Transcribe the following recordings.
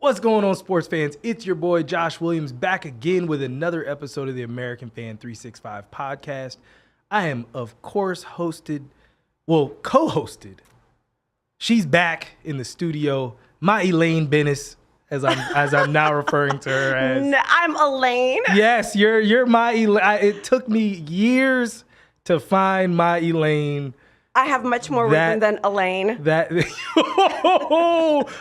What's going on, sports fans? It's your boy Josh Williams back again with another episode of the American Fan 365 podcast. I am, of course, co-hosted. She's back in the studio. My Elaine Bennis, as I'm now referring to her as. I'm Elaine. Yes, you're my Elaine. It took me years to find my Elaine. I have much more rhythm than Elaine.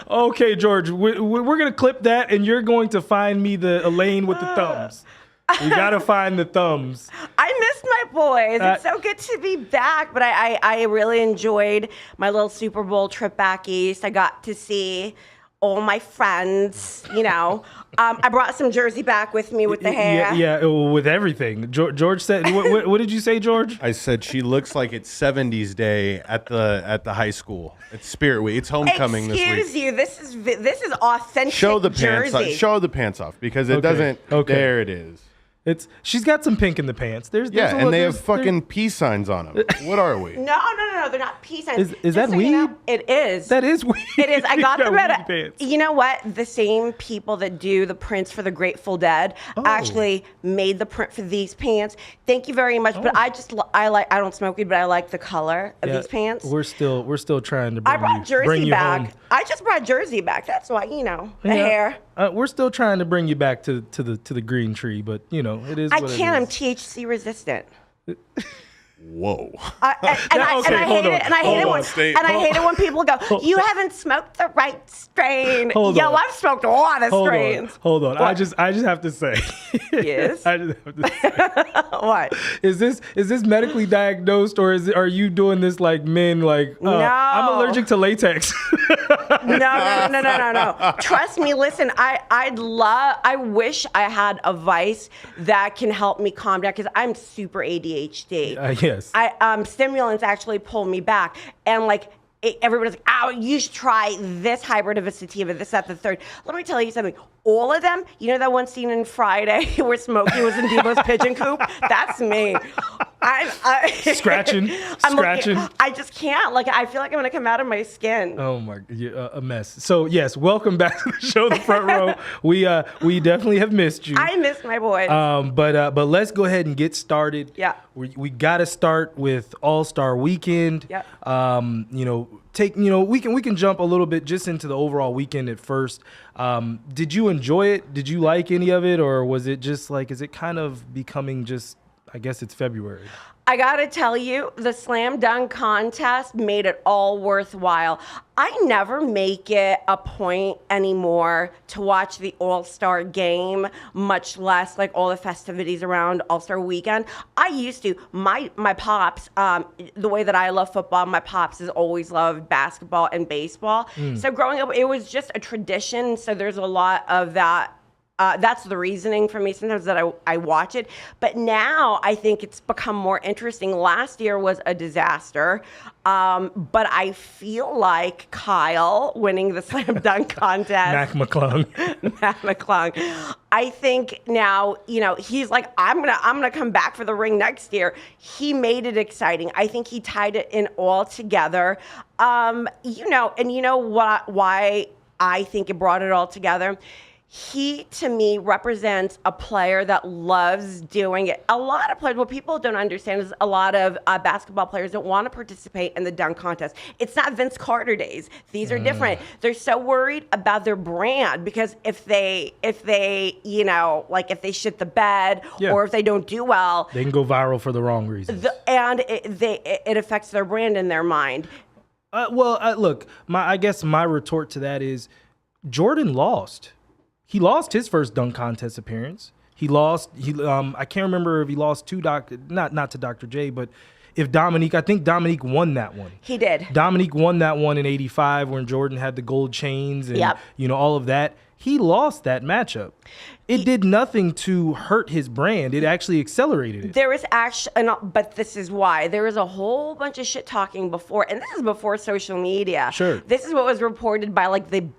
Okay, George, we're going to clip that, and you're going to find me the Elaine with the thumbs. You got to find the thumbs. I missed my boys. It's so good to be back, but I really enjoyed my little Super Bowl trip back east. I got to see all my friends, you know. I brought some jersey back with me with the hair. Yeah, with everything. George said, what did you say, George? I said she looks like it's 70s day at the high school. It's Spirit Week. It's homecoming this week. Excuse you. This is authentic. Show the jersey. pants off. Show the pants off because it doesn't. Okay. There it is. She's got some pink in the pants. There's and they have fucking peace signs on them. What are we? No, they're not peace signs. Is that weed? You know, it is. That is weed. It is. I got them at pants. You know what? The same people that do the prints for the Grateful Dead actually made the print for these pants. Thank you very much. But I don't smoke weed, but I like the color of these pants. We're still trying to I brought Jersey back. home. I just brought Jersey back. That's why, the hair. We're still trying to bring you back to the green tree, but it is. I can't. I'm THC resistant. Whoa. I hate it when people go, "You haven't smoked the right strain." I've smoked a lot of strains. Hold on. I just have to say. Yes. I just have to say. What? Is this medically diagnosed, or are you doing this like men? Like, no. I'm allergic to latex. No. Trust me. Listen, I wish I had a vice that can help me calm down because I'm super ADHD. Yes. Stimulants actually pull me back, and everybody's like, "Oh, you should try this hybrid of a sativa, this, that, the third." Let me tell you something. All of them, you know that one scene in Friday where Smokey was in Debo's pigeon coop? That's me. Scratching. I just can't. I feel like I'm going to come out of my skin. Oh, my. A mess. So, yes, welcome back to the show, The Front Row. We definitely have missed you. I missed my boys. But let's go ahead and get started. Yeah. We got to start with All-Star Weekend. Yeah. We can jump a little bit just into the overall weekend at first. Did you enjoy it? Did you like any of it, or was it just is it kind of becoming just, I guess it's February? I gotta tell you, the slam dunk contest made it all worthwhile. I never make it a point anymore to watch the All-Star game, much less all the festivities around All-Star weekend. I used to. My pops, the way that I love football, my pops has always loved basketball and baseball. So growing up, it was just a tradition. So there's a lot of that. That's the reasoning for me sometimes that I watch it. But now I think it's become more interesting. Last year was a disaster. But I feel like Kyle winning the slam dunk contest. McClung. I think now, he's like, I'm gonna come back for the ring next year. He made it exciting. I think he tied it in all together. Why I think it brought it all together. He, to me, represents a player that loves doing it. A lot of players, what people don't understand is a lot of basketball players don't want to participate in the dunk contest. It's not Vince Carter days. These are different. They're so worried about their brand because if they if they shit the bed or if they don't do well, they can go viral for the wrong reasons. It affects their brand in their mind. Look, I guess my retort to that is Jordan lost. He lost his first dunk contest appearance. He lost. I can't remember if he lost to not to Dr. J, but if I think Dominique won that one. He did. Dominique won that one in '85 when Jordan had the gold chains and all of that. He lost that matchup. It did nothing to hurt his brand. It actually accelerated it. There is but this is why. There was a whole bunch of shit talking before, and this is before social media. Sure. This is what was reported by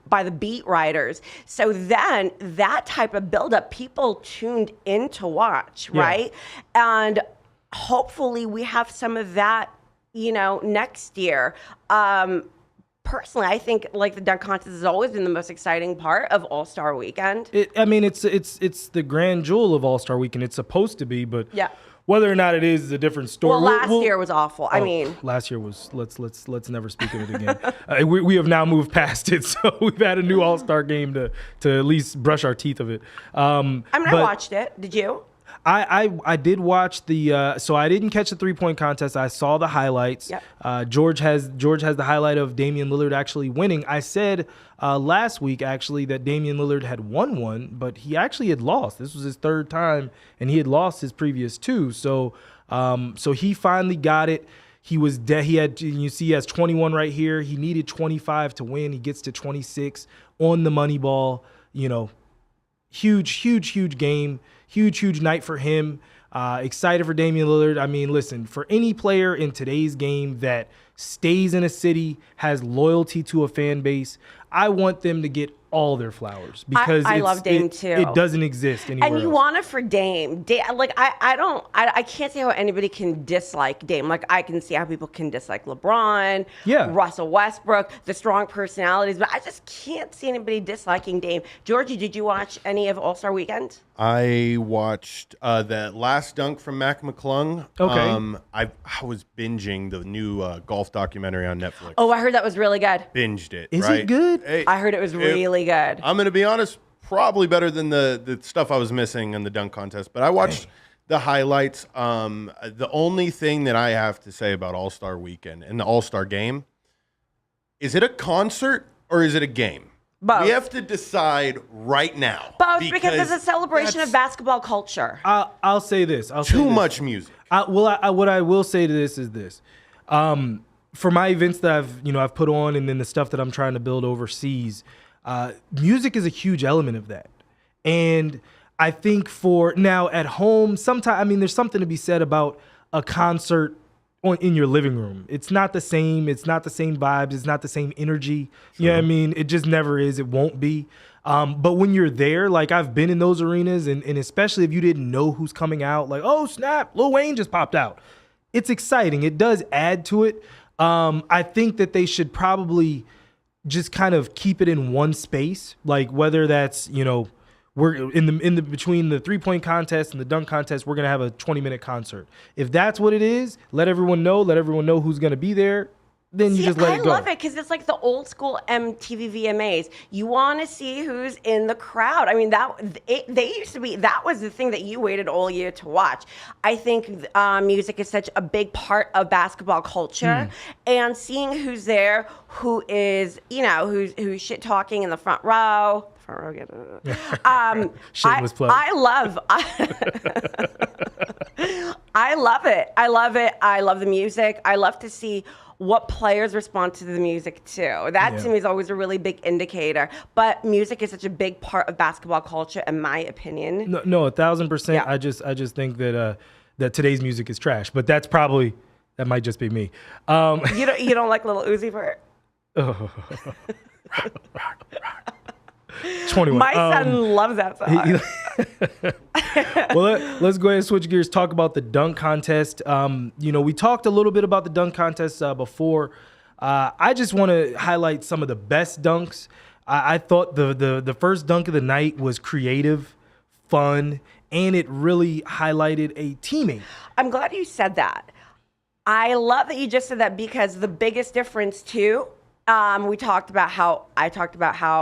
by the beat writers. So then that type of buildup, people tuned in to watch, right? And hopefully we have some of that, next year. personally, I think like the dunk contest has always been the most exciting part of All-Star Weekend. It's the grand jewel of All-Star Weekend. It's supposed to be, but whether or not it is a different story. Well, last year was awful. I mean, last year was let's never speak of it again. We have now moved past it, so we've had a new All-Star game to at least brush our teeth of it. I watched it. Did you? I did watch the so I didn't catch the 3-point contest. I saw the highlights. Yep. George has the highlight of Damian Lillard actually winning. I said last week actually that Damian Lillard had won one, but he actually had lost. This was his third time, and he had lost his previous two. So he finally got it. He was he has 21 right here. He needed 25 to win. He gets to 26 on the money ball. Huge game. Huge night for him. Excited for Damian Lillard. I mean, listen, for any player in today's game that stays in a city, has loyalty to a fan base, I want them to get all their flowers because I love Dame too. It doesn't exist anywhere and you else. want it for Dame. I can't see how anybody can dislike Dame. Like I can see how people can dislike LeBron, Russell Westbrook, the strong personalities, but I just can't see anybody disliking Dame. Georgie, did you watch any of All-Star Weekend? I watched that last dunk from McClung. Okay. I was binging the new golf documentary on Netflix. Oh, I heard that was really good. Binged it. Is it good? Hey, I heard it was really good. I'm going to be honest, probably better than the stuff I was missing in the dunk contest. But I watched the highlights. The only thing that I have to say about All-Star Weekend and the All-Star Game, is it a concert or is it a game? Both. We have to decide right now. Both, because it's a celebration of basketball culture. I'll say this. Too much music. What I will say to this is this. For my events that I've put on and then the stuff that I'm trying to build overseas, music is a huge element of that. And I think for now at home, sometimes, there's something to be said about a concert in your living room. It's not the same. It's not the same vibes. It's not the same energy. Sure. You know what I mean? It just never is. It won't be. But when you're there, like I've been in those arenas, and especially if you didn't know who's coming out, like, oh, snap, Lil Wayne just popped out. It's exciting. It does add to it. I think that they should probably just kind of keep it in one space, like whether that's, we're in the between the 3-point contest and the dunk contest, we're going to have a 20-minute concert. If that's what it is, let everyone know who's going to be there. Then you just let it go. I love it because it's like the old school MTV VMAs. You want to see who's in the crowd. I mean, they used to be, that was the thing that you waited all year to watch. I think music is such a big part of basketball culture, and seeing who's there, who is, who's shit talking in the front row. Shameless plug. I love it. I love the music. I love to see what players respond to the music too. That to me is always a really big indicator. But music is such a big part of basketball culture, in my opinion. No, 1,000%. Yeah. I just think that that today's music is trash. But that might just be me. You don't like Lil Uzi Vert? Rock. 21. My son loves that song. Well, let's go ahead and switch gears. Talk about the dunk contest. We talked a little bit about the dunk contest before. I just want to highlight some of the best dunks. I thought the first dunk of the night was creative, fun, and it really highlighted a teammate. I'm glad you said that. I love that you just said that because the biggest difference too. I talked about how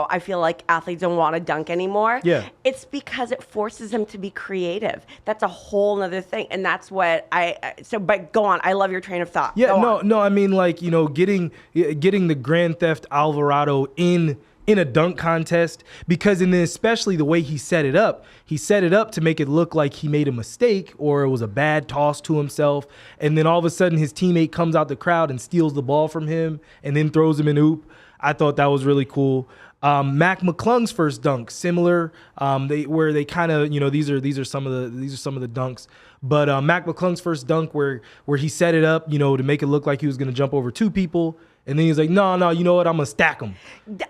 I feel like athletes don't want to dunk anymore. Yeah. It's because it forces them to be creative. That's a whole nother thing. And that's what but go on. I love your train of thought. Yeah, no, I mean, like, getting the Grand Theft Alvarado in a dunk contest, because and then especially the way he set it up to make it look like he made a mistake or it was a bad toss to himself, and then all of a sudden his teammate comes out the crowd and steals the ball from him and then throws him an oop. I thought that was really cool. McClungs' first dunk, similar. They kind of, these are some of the dunks. But McClungs' first dunk where he set it up, to make it look like he was going to jump over two people. And then he's like, no, you know what? I'm going to stack them.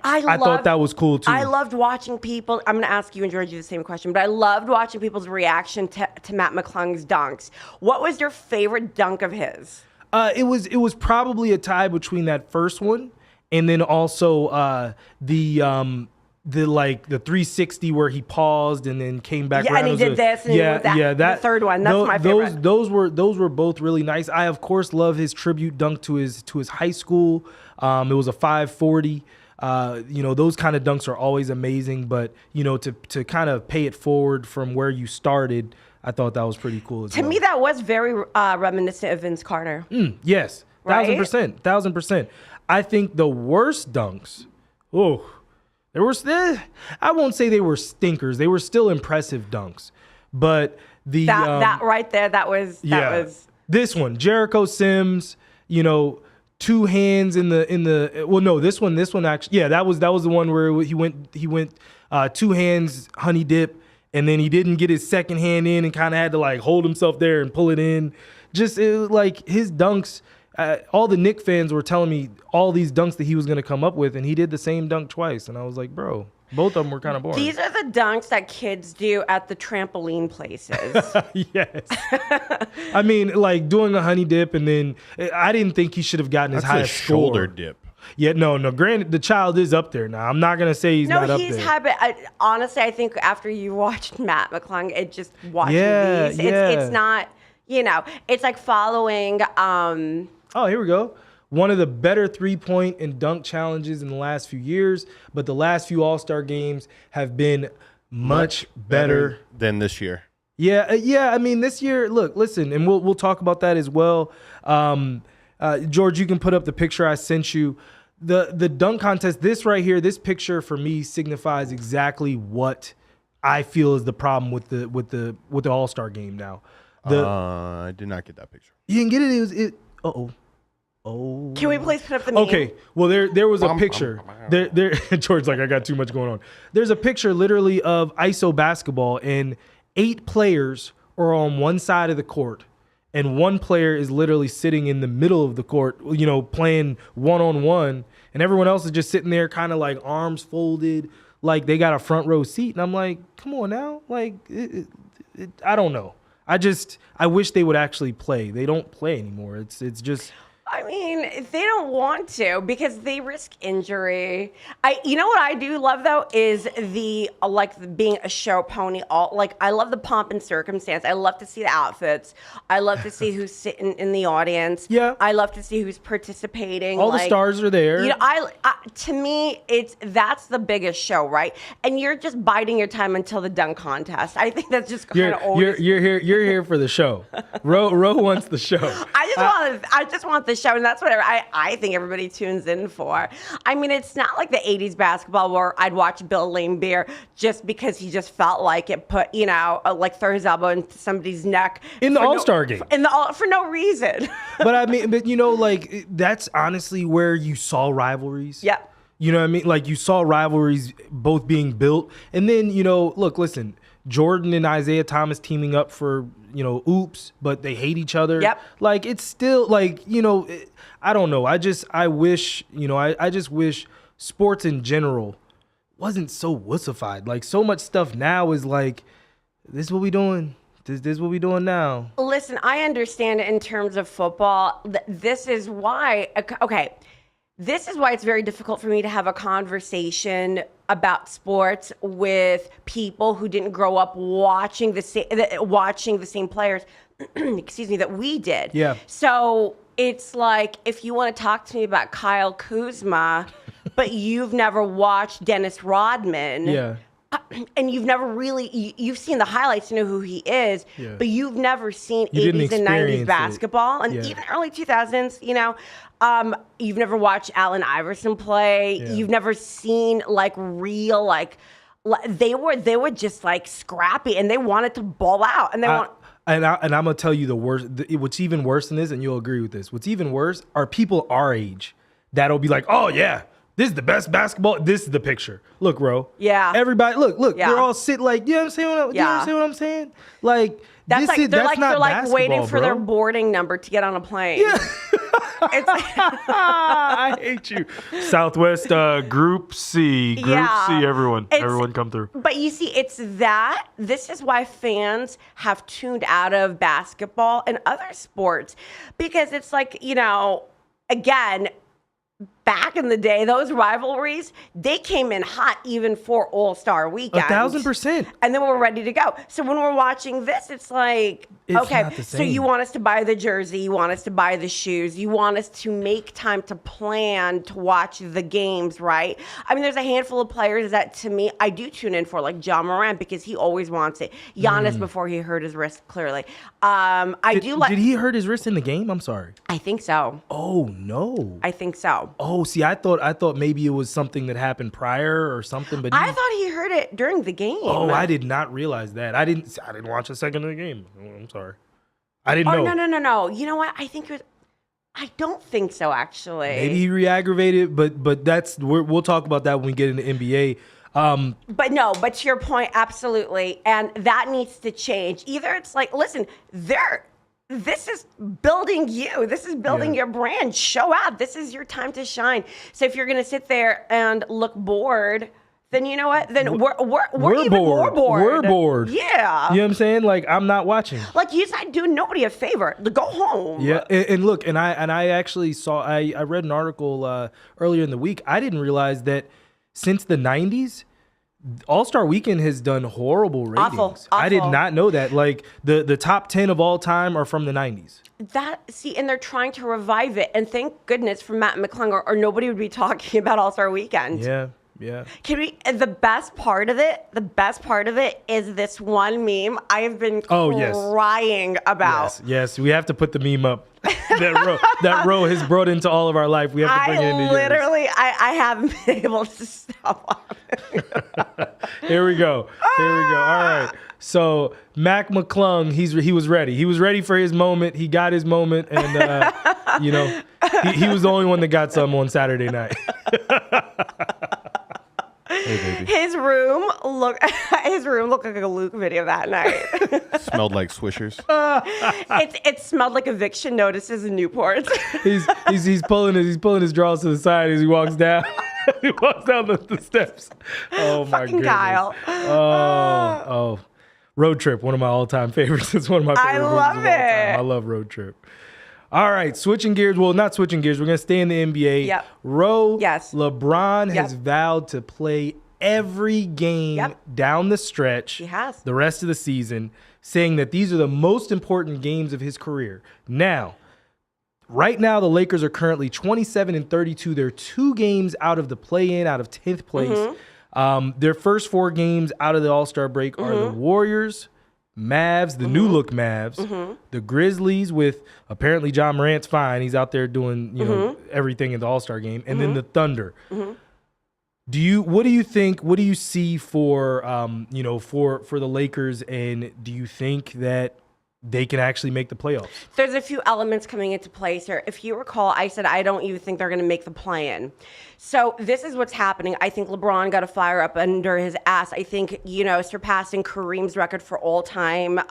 I thought that was cool, too. I loved watching people. I'm going to ask you and Georgie the same question, but I loved watching people's reaction to Matt McClung's dunks. What was your favorite dunk of his? It was probably a tie between that first one and then also the 360 where he paused and then came back. Yeah, around. and he did this. And the third one. That's my favorite. Those were both really nice. I of course love his tribute dunk to his high school. It was a 540. Those kind of dunks are always amazing. But to kind of pay it forward from where you started, I thought that was pretty cool as well. To me, that was very reminiscent of Vince Carter. Yes, Right? 1000%. I think the worst dunks. I won't say they were stinkers. They were still impressive dunks. But that right there, that was this one, Jericho Sims, two hands in the well, no, this one actually, that was the one where he went two hands honey dip, and then he didn't get his second hand in and kind of had to like hold himself there and pull it in. Just like his dunks. All the Knicks fans were telling me all these dunks that he was going to come up with, and he did the same dunk twice. And I was like, bro, both of them were kind of boring. These are the dunks that kids do at the trampoline places. Yes. I mean, like doing a honey dip, and then I didn't think he should have gotten his highest shoulder score. dip. Yeah, no. Granted, the child is up there now. I'm not going to say he's not up there. Honestly, I think after you watched Matt McClung, it just watching these. Yeah. It's not, it's like following... Oh, here we go. One of the better 3-point and dunk challenges in the last few years, but the last few All-Star games have been much better than this year. Yeah. I mean, this year, listen, and we'll talk about that as well. George, you can put up the picture I sent you. The dunk contest, this right here, this picture for me signifies exactly what I feel is the problem with the All-Star game now. I did not get that picture. You can get it. Oh. Can we please put up the meme? Okay. Well, there was a picture. There George's like, I got too much going on. There's a picture literally of ISO basketball, and 8 players are on one side of the court, and one player is literally sitting in the middle of the court, playing one-on-one, and everyone else is just sitting there kind of like arms folded, like they got a front row seat. And I'm like, come on now. Like, I don't know. I wish they would actually play. They don't play anymore. It's just... I mean, they don't want to because they risk injury. You know what I do love though is the being a show pony. I love the pomp and circumstance. I love to see the outfits. I love to see who's sitting in the audience. Yeah. I love to see who's participating. All the stars are there. To me, that's the biggest show, right? And you're just biding your time until the dunk contest. I think that's just kind of always. You're here for the show. Ro wants the show. I just want the show, and that's what I think everybody tunes in for. I mean, it's not like the 80s basketball where I'd watch Bill Laimbeer just because he just felt like it throw his elbow into somebody's neck. In the All-Star game. For no reason. But that's honestly where you saw rivalries. Yeah. You know what I mean? Like you saw rivalries both being built. And then, listen, Jordan and Isaiah Thomas teaming up for, oops, but they hate each other. Yep. Like it's still like, I don't know. I just wish sports in general wasn't so wussified. Like so much stuff now is like, this is what we doing. This is what we doing now. Listen, I understand in terms of football. This is why, this is why it's very difficult for me to have a conversation about sports with people who didn't grow up watching the same players, excuse me, that we did. Yeah. So it's like if you want to talk to me about Kyle Kuzma, but you've never watched Dennis Rodman. Yeah. And you've never really, you've seen the highlights, you know who he is, but you've never seen 80s and 90s basketball and even early 2000s, you've never watched Allen Iverson play. Yeah. You've never seen real, they were just scrappy and they wanted to ball out and they want. And I'm going to tell you the worst, what's even worse than this, and you'll agree with this. What's even worse are people our age that'll be like, oh yeah, this is the best basketball. This is the picture. Look, Ro. Yeah. Everybody, look. Yeah. They're all sit like, you know what I'm saying? You understand what I'm saying? Like, that's that's waiting for bro. their boarding number to get on a plane. Yeah. It's I hate you. Southwest Group C. Group C, everyone come through. But you see, this is why fans have tuned out of basketball and other sports. Because it's again, back in the day, those rivalries, they came in hot even for All-Star Weekend. 1,000%. And then we're ready to go. So when we're watching this, it's like, It's okay, not the so same. you want us to buy the jersey, you want us to buy the shoes, you want us to make time to plan to watch the games, right? I mean, there's a handful of players that, to me, I do tune in for, like John Morant, because he always wants it. Giannis before he hurt his wrist, clearly. Did he hurt his wrist in the game? I'm sorry. I think so. Oh no. I think so. Oh, see, I thought maybe it was something that happened prior or something, but I thought he heard it during the game. oh, I did not realize that. I didn't watch a second of the game. I'm sorry. I didn't know. No. You know what? I don't think so, actually. Maybe he re-aggravated, but we'll talk about that when we get into NBA. But to your point, absolutely. And that needs to change. Either it's like, listen, this is building you. This is building your brand. Show up. This is your time to shine. So if you're going to sit there and look bored, then you know what? Then we're even more bored. We're bored. Yeah. You know what I'm saying? Like, I'm not watching. Like, you said, do nobody a favor. Go home. Yeah, and look, and I actually saw, I read an article earlier in the week. I didn't realize that since the 90s, All-Star Weekend has done horrible ratings. Awful. I did not know that. Like, the top 10 of all time are from the 90s. And they're trying to revive it. And thank goodness for Matt McClung, or nobody would be talking about All-Star Weekend. Yeah. The best part of it is this one meme I have been crying about. Yes, we have to put the meme up. That row has brought into all of our life. We have to bring it into yours. I haven't been able to stop laughing. Here we go. All right. So Mac McClung, he was ready. He was ready for his moment. He got his moment, and he was the only one that got some on Saturday night. Hey, baby. His room looked like a Luke video that night. Smelled like Swishers. It smelled like eviction notices in Newport. He's pulling his drawers to the side as he walks down. He walks down the steps. Oh my Fucking goodness. Kyle. Oh. Road Trip, one of my all-time favorites. It's one of my favorite movies of all time. I love Road Trip. All right, switching gears. Well, not switching gears. We're going to stay in the NBA. Yep. Yes. LeBron has vowed to play every game down the stretch. He has. The rest of the season, saying that these are the most important games of his career. Now, right now, the Lakers are currently 27-32. They're 2 games out of the play-in, out of 10th place. Mm-hmm. Their first 4 games out of the All-Star break are the Warriors, Mavs, the new look Mavs, the Grizzlies with apparently John Morant's fine. He's out there doing know everything in the All-Star game, and then the Thunder. What do you think? What do you see for for the Lakers, and do you think that they can actually make the playoffs? There's a few elements coming into place here. If you recall, I said I don't even think they're going to make the play-in. So this is what's happening. I think LeBron got a fire up under his ass. I think, surpassing Kareem's record for all-time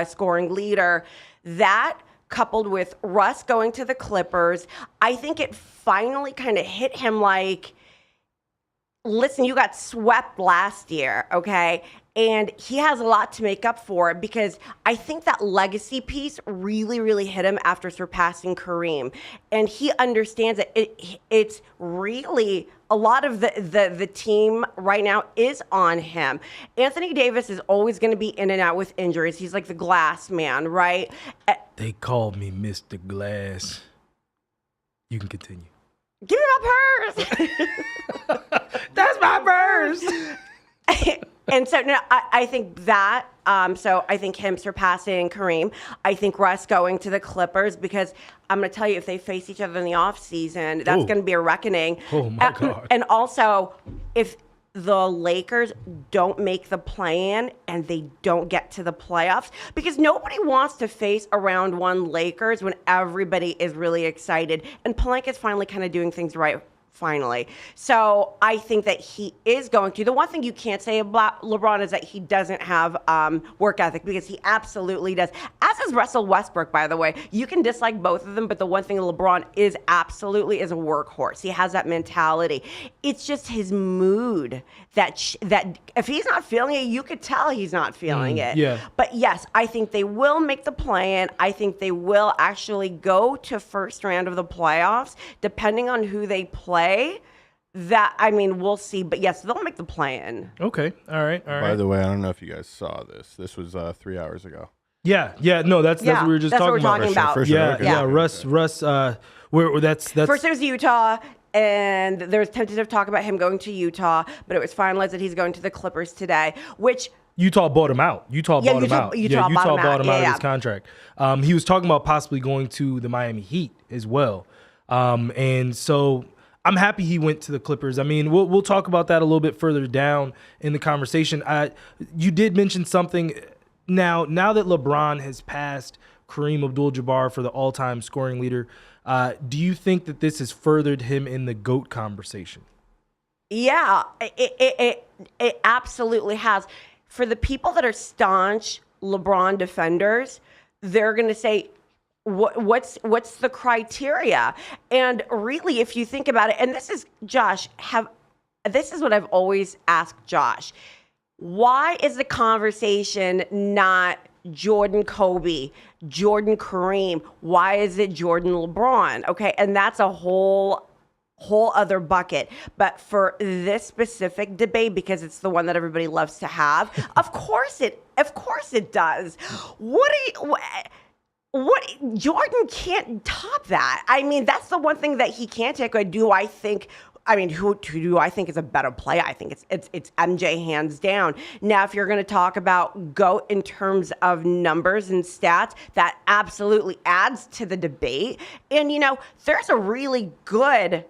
scoring leader. That coupled with Russ going to the Clippers, I think it finally kind of hit him like, listen, you got swept last year, okay? And he has a lot to make up for it, because I think that legacy piece really, really hit him after surpassing Kareem. And he understands that it's really a lot of the team right now is on him. Anthony Davis is always going to be in and out with injuries. He's like the glass man, right? They called me Mr. Glass. You can continue. Give me my purse. That's my purse. And so no, I think that, so I think him surpassing Kareem. I think Russ going to the Clippers, because I'm going to tell you, if they face each other in the offseason, that's going to be a reckoning. Oh, my God. And also, if the Lakers don't make the play-in and they don't get to the playoffs, because nobody wants to face a round 1 Lakers when everybody is really excited. And Palenka's finally kind of doing things right finally. So I think that he is going to. The one thing you can't say about LeBron is that he doesn't have work ethic, because he absolutely does. As is Russell Westbrook, by the way. You can dislike both of them, but the one thing LeBron is absolutely is a workhorse. He has that mentality. It's just his mood that if he's not feeling it, you could tell he's not feeling it. Yeah. But yes, I think they will make the play-in. I think they will actually go to first round of the playoffs, depending on who they play. That, I mean, we'll see. But yes, they'll make the play-in. Okay. All right. By the way, I don't know if you guys saw this. This was 3 hours ago. Yeah. No, that's what we were just talking about. For sure. Yeah. Okay. Yeah. Russ. Where that's First it was Utah, and there was tentative talk about him going to Utah, but it was finalized that he's going to the Clippers today, which Utah bought him out. Utah bought him out of Yeah. his contract. He was talking about possibly going to the Miami Heat as well. And so I'm happy he went to the Clippers. I mean, we'll talk about that a little bit further down in the conversation. You did mention something. Now that LeBron has passed Kareem Abdul-Jabbar for the all-time scoring leader, do you think that this has furthered him in the GOAT conversation? Yeah, it absolutely has. For the people that are staunch LeBron defenders, they're going to say, what's the criteria? And really, if you think about it, and this is, Josh, this is what I've always asked Josh. Why is the conversation not Jordan Kobe, Jordan Kareem? Why is it Jordan LeBron? Okay, and that's a whole other bucket. But for this specific debate, because it's the one that everybody loves to have, of course it does. What Jordan can't top that. I mean, that's the one thing that he can't take. Who do I think is a better play? I think it's MJ hands down. Now, if you're going to talk about GOAT in terms of numbers and stats, that absolutely adds to the debate. And there's a really good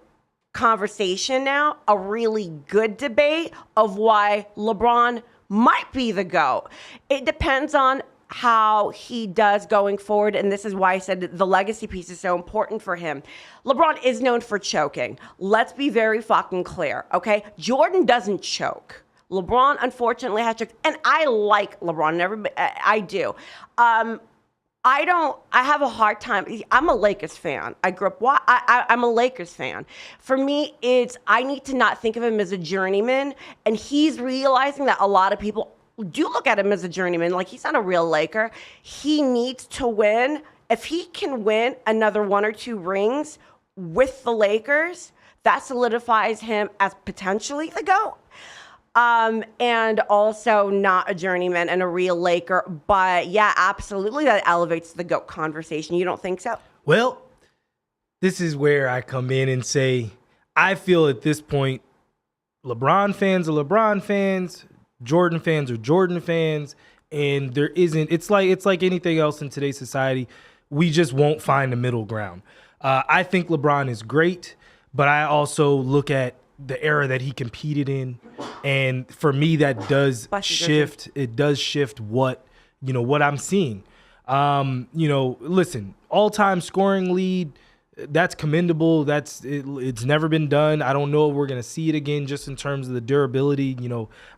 conversation now, a really good debate of why LeBron might be the GOAT. It depends on how he does going forward, and this is why I said the legacy piece is so important for him. LeBron is known for choking. Let's be very fucking clear, okay? Jordan doesn't choke. LeBron, unfortunately, has choked, and I like LeBron, and everybody, I do. I have a hard time. I'm a Lakers fan. I grew up, I'm a Lakers fan. For me, I need to not think of him as a journeyman, and he's realizing that a lot of people do look at him as a journeyman. Like, he's not a real Laker. He needs to win. If he can win another 1 or 2 rings with the Lakers, that solidifies him as potentially the GOAT. And also not a journeyman and a real Laker. But yeah, absolutely, that elevates the GOAT conversation. You don't think so? Well, this is where I come in and say, I feel at this point, LeBron fans are LeBron fans, Jordan fans are Jordan fans, and there isn't. It's like anything else in today's society. We just won't find a middle ground. I think LeBron is great, but I also look at the era that he competed in, and for me, that does shift. It does shift what I'm seeing. Listen, all-time scoring lead. That's commendable. It's never been done. I don't know if we're going to see it again just in terms of the durability.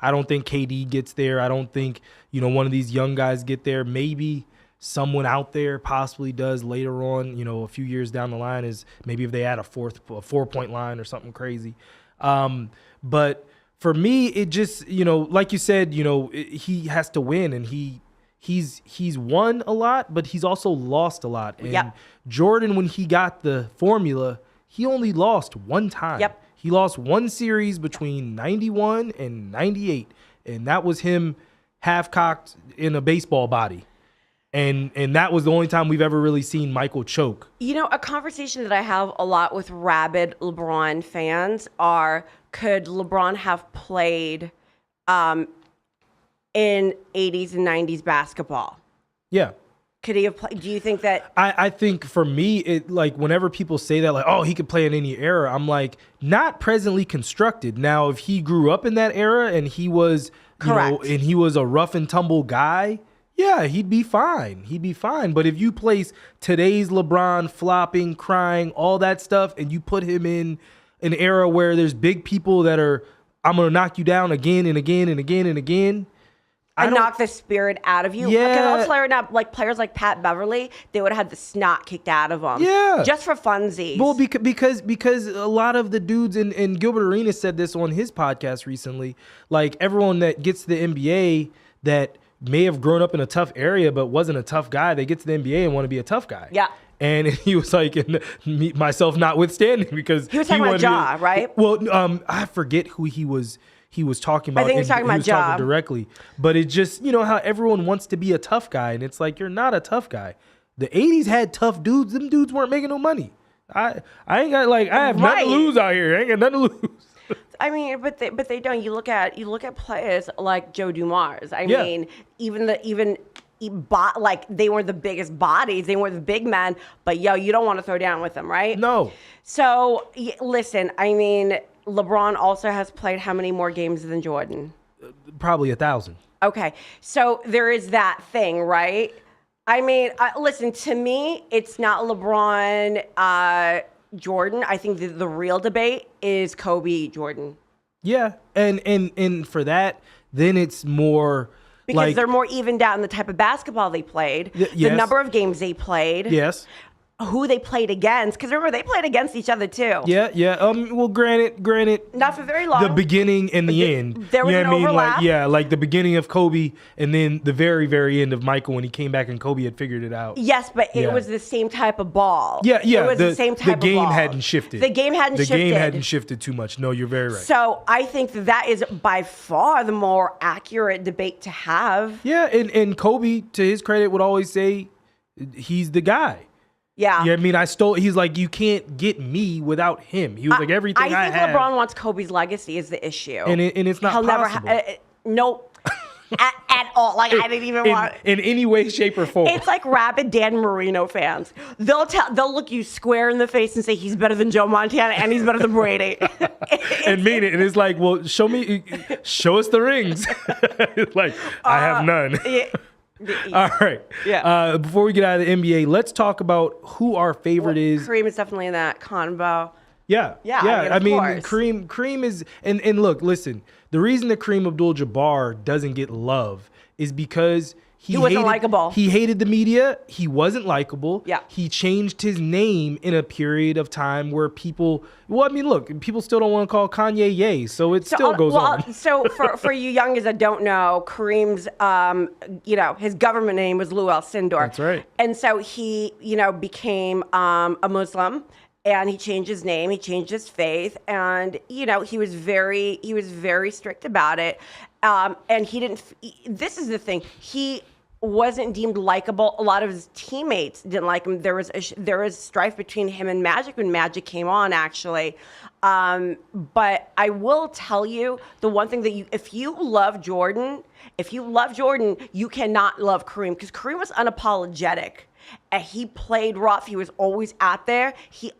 I don't think KD gets there. I don't think, one of these young guys get there. Maybe someone out there possibly does later on, a few years down the line, is maybe if they add a 4-point line or something crazy. But for me, it just, like you said, he has to win, and he's won a lot, but he's also lost a lot. And yep. Jordan, when he got the formula, he only lost one time. Yep. He lost one series between 91 and 98, and that was him half-cocked in a baseball body. And that was the only time we've ever really seen Michael choke. A conversation that I have a lot with rabid LeBron fans are, could LeBron have played in 80s and 90s basketball? Yeah. Could he have played? Do you think that? I think for me, whenever people say that, like, oh, he could play in any era, I'm like, not presently constructed. Now, if he grew up in that era and he was, and he was a rough and tumble guy, yeah, he'd be fine. But if you place today's LeBron flopping, crying, all that stuff, and you put him in an era where there's big people that are, I'm going to knock you down again and again and again and again. And knock the spirit out of you. Yeah. Because players like Pat Beverly, they would have had the snot kicked out of them. Yeah. Just for funsies. Well, because a lot of the dudes, and Gilbert Arenas said this on his podcast recently, like everyone that gets to the NBA that may have grown up in a tough area but wasn't a tough guy, they get to the NBA and want to be a tough guy. Yeah. And he was like, and myself notwithstanding, because he was talking about Ja, right? Well, I forget who he was talking about. I think he was talking about Ja directly. But it just, how everyone wants to be a tough guy, and it's like, you're not a tough guy. The 80s had tough dudes. Them dudes weren't making no money. I ain't got I have nothing to lose out here. I ain't got nothing to lose. I mean, but they don't. You look at players like Joe Dumars. I mean, they were the biggest bodies. They were the big men. But you don't want to throw down with them, right? No. So listen, I mean, LeBron also has played how many more games than Jordan? Probably 1,000. Okay, so there is that thing, right? I mean, listen, to me, it's not LeBron, Jordan. I think the real debate is Kobe, Jordan. Yeah, and for that, then it's more because they're more evened out in the type of basketball they played, yes. The number of games they played, yes, who they played against. Because remember, they played against each other too. Yeah. Well, granted, not for very long. The beginning and the end. There was an overlap. Like the beginning of Kobe, and then the very, very end of Michael when he came back and Kobe had figured it out. Yes, but it was the same type of ball. Yeah. It was the same type of ball. The game hadn't shifted. The game hadn't shifted too much. No, you're very right. So I think that is by far the more accurate debate to have. Yeah, and Kobe, to his credit, would always say he's the guy. Yeah. I mean, he's like, you can't get me without him. He was like, everything I have. I think LeBron wants Kobe's legacy is the issue. And it's not possible. Nope. at all. I didn't even want in any way, shape, or form. It's like rabid Dan Marino fans. They'll look you square in the face and say he's better than Joe Montana and he's better than Brady. And mean it. And it's like, well, show us the rings. It's like, I have none. Yeah. All right. Yeah. Before we get out of the NBA, let's talk about who our favorite is. Kareem is definitely in that convo. Yeah. I mean, Kareem is, and look, listen, the reason that Kareem Abdul-Jabbar doesn't get love is because he wasn't likable. He hated the media. He wasn't likable. Yeah. He changed his name in a period of time where people still don't want to call Kanye Ye, so it still goes on. So for you youngins that don't know, Kareem's, his government name was Lou Alcindor. That's right. And so he, became a Muslim. And he changed his name, he changed his faith, and he was very strict about it. And he didn't. This is the thing. He wasn't deemed likable. A lot of his teammates didn't like him. There was strife between him and Magic when Magic came on, actually. But I will tell you the one thing that if you love Jordan, you cannot love Kareem, because Kareem was unapologetic. And he played rough. He was always out there. He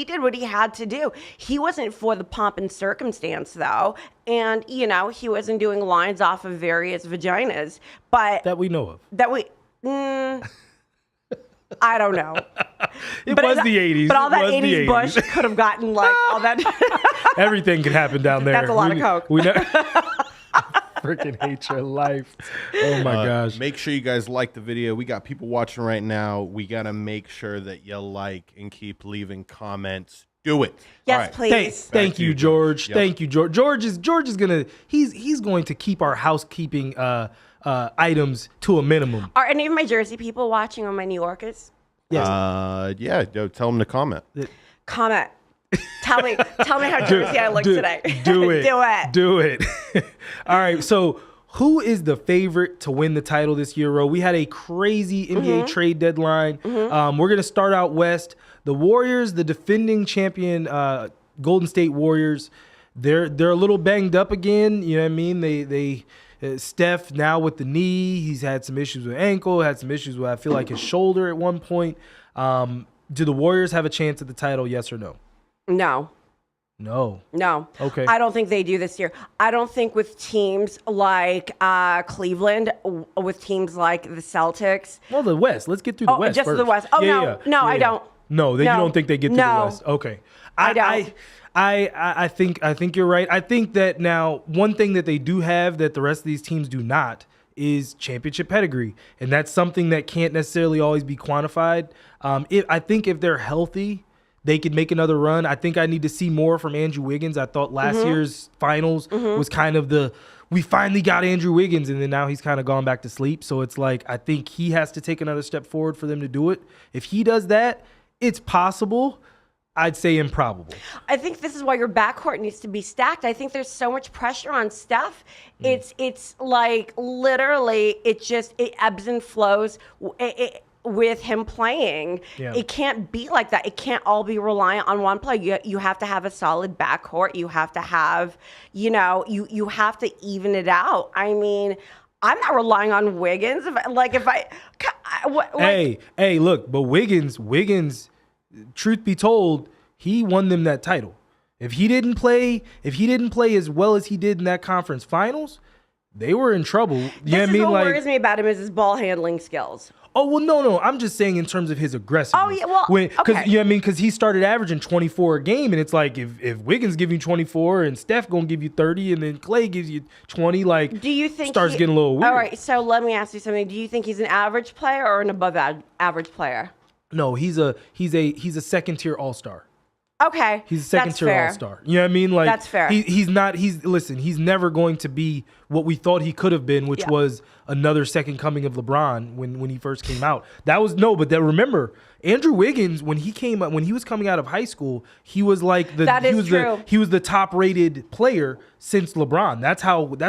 did what he had to do. He wasn't for the pomp and circumstance, though. And, he wasn't doing lines off of various vaginas. But that we know of. I don't know. It was the 80s. But all that 80s Bush could have gotten all that. Everything can happen down there. That's a lot of coke. We never freaking hate your life. Oh my gosh. Make sure you guys like the video. We got people watching right now. We got to make sure that you like and keep leaving comments. Do it. Yes, please. Thank you, George. Yep. Thank you, George. George is he's going to keep our housekeeping items to a minimum. Are any of my Jersey people watching, or my New Yorkers? Yes. Tell them to comment. Comment. Tell me how Jersey I look today. Do it. Do it. All right. So, who is the favorite to win the title this year, Ro? We had a crazy NBA trade deadline. We're going to start out west. The Warriors, the defending champion Golden State Warriors, they're a little banged up again. You know what I mean? They Steph now with the knee. He's had some issues with ankle. Had some issues with, I feel like, his shoulder at one point. Do the Warriors have a chance at the title? Yes or no? No. Okay. I don't think they do this year. I don't think with teams like Cleveland, with teams like the Celtics. Well, the West. Let's get through the West just first. The West. Oh, no, I don't. No, you don't think they get to the No. West? Okay. I don't. I think you're right. I think that now one thing that they do have that the rest of these teams do not is championship pedigree, and that's something that can't necessarily always be quantified. I think if they're healthy, they could make another run. I think I need to see more from Andrew Wiggins. I thought last year's finals was kind of we finally got Andrew Wiggins, and then now he's kind of gone back to sleep. So it's like I think he has to take another step forward for them to do it. If he does that, it's possible. I'd say improbable. I think this is why your backcourt needs to be stacked. I think there's so much pressure on Steph. It's like literally it ebbs and flows with him playing. Yeah. It can't be like that. It can't all be reliant on one player. You have to have a solid backcourt. You have to have, you have to even it out. I mean, I'm not relying on Wiggins. Hey, look, but Wiggins, truth be told, he won them that title. If he didn't play as well as he did in that conference finals, they were in trouble. What worries me about him is his ball handling skills. Oh, well, no. I'm just saying in terms of his aggressiveness. Oh, yeah, well, Because, okay. Because he started averaging 24 a game, and it's like if Wiggins give you 24 and Steph going to give you 30 and then Clay gives you 20, do you think starts getting a little weird. All right, so let me ask you something. Do you think he's an average player or an above average player? No, he's a second-tier all-star. Okay. He's a second-tier all-star. You know what I mean? Like That's fair. He's never going to be what we thought he could have been, which was another second coming of LeBron when he first came out. Remember, Andrew Wiggins, when he was coming out of high school, he was like he was the top-rated player since LeBron. That's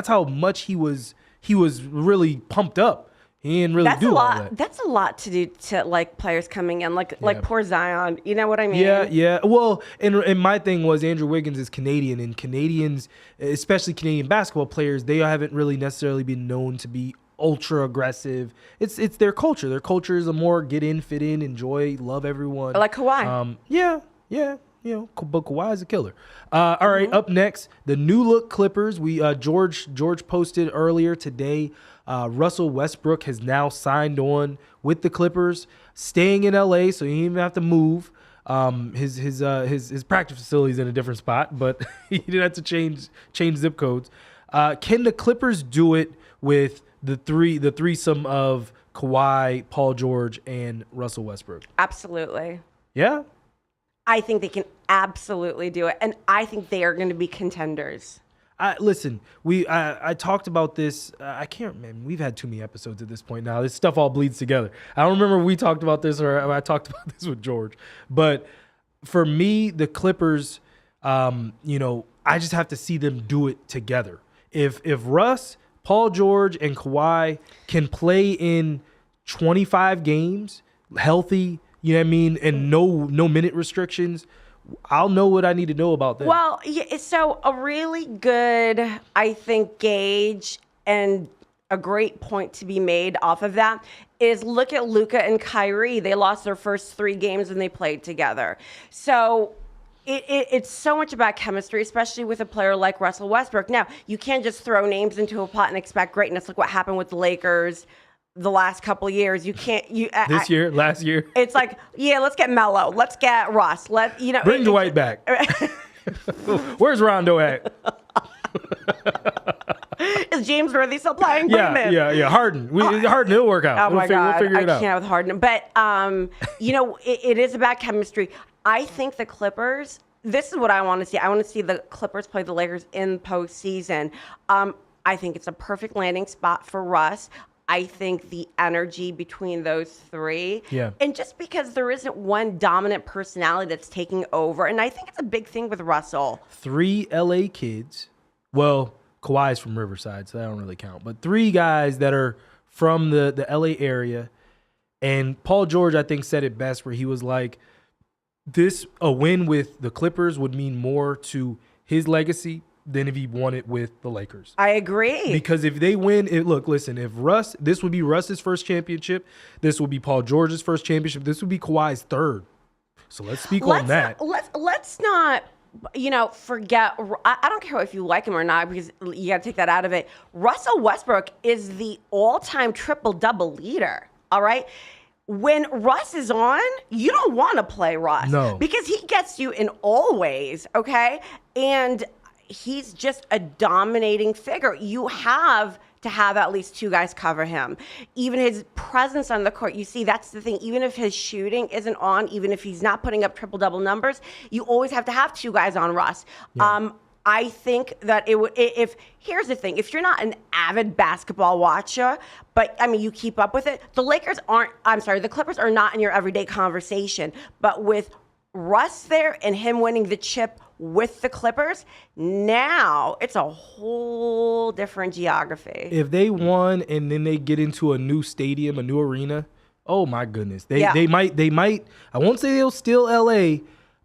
how much he was really pumped up. He didn't really do all that. That's a lot to do to like players coming in, like poor Zion. You know what I mean? Yeah. Well, and my thing was Andrew Wiggins is Canadian, and Canadians, especially Canadian basketball players, they haven't really necessarily been known to be ultra aggressive. It's their culture. Their culture is a more get in, fit in, enjoy, love everyone. Like Kawhi. Yeah. But Kawhi is a killer. All right, up next, the new look Clippers. George posted earlier today. Russell Westbrook has now signed on with the Clippers, staying in LA, so he didn't even have to move. His practice facility is in a different spot, but he didn't have to change zip codes. Can the Clippers do it with the threesome of Kawhi, Paul George, and Russell Westbrook? Absolutely. Yeah. I think they can absolutely do it, and I think they are going to be contenders. Listen, I talked about this. I can't remember. We've had too many episodes at this point now. This stuff all bleeds together. I don't remember if we talked about this or I talked about this with George. But for me, the Clippers, I just have to see them do it together. If Russ, Paul George, and Kawhi can play in 25 games, healthy, you know what I mean, and no minute restrictions, I'll know what I need to know about them. Well, yeah, so a really good, I think, gauge and a great point to be made off of that is look at Luka and Kyrie. They lost their first 3 games when they played together. So it's so much about chemistry, especially with a player like Russell Westbrook. Now, you can't just throw names into a pot and expect greatness. Look what happened with the Lakers the last couple of years. You can't. Last year. It's like, let's get Melo. Let's get Russ. Bring Dwight back. Where's Rondo at? Is James Worthy still playing? Yeah. Harden. Harden, it'll work out. Oh my God, we'll figure it out. I can't with Harden. But it is about chemistry. I think the Clippers. This is what I want to see. I want to see the Clippers play the Lakers in postseason. I think it's a perfect landing spot for Russ. I think the energy between those 3. Yeah. And just because there isn't one dominant personality that's taking over, and I think it's a big thing with Russell. 3 LA kids. Well, Kawhi's from Riverside, so that don't really count. But 3 guys that are from the LA area. And Paul George, I think, said it best where he was like, a win with the Clippers would mean more to his legacy than if he won it with the Lakers. I agree. Because if they win, this would be Russ's first championship. This will be Paul George's first championship. This would be Kawhi's 3rd. So let's speak on that. Let's not, forget. I don't care if you like him or not because you got to take that out of it. Russell Westbrook is the all-time triple-double leader. All right. when Russ is on, you don't want to play Russ. No. Because he gets you in all ways, okay? And he's just a dominating figure. You have to have at least two guys cover him. Even his presence on the court, you see, that's the thing. Even if his shooting isn't on, even if he's not putting up triple-double numbers, you always have to have two guys on Russ. Yeah. I think that here's the thing, if you're not an avid basketball watcher, but I mean, you keep up with it, the Clippers are not in your everyday conversation, but with Russ there and him winning the chip with the Clippers, now it's a whole different geography. If they won and then they get into a new stadium, a new arena, oh my goodness. They might, I won't say they'll steal LA,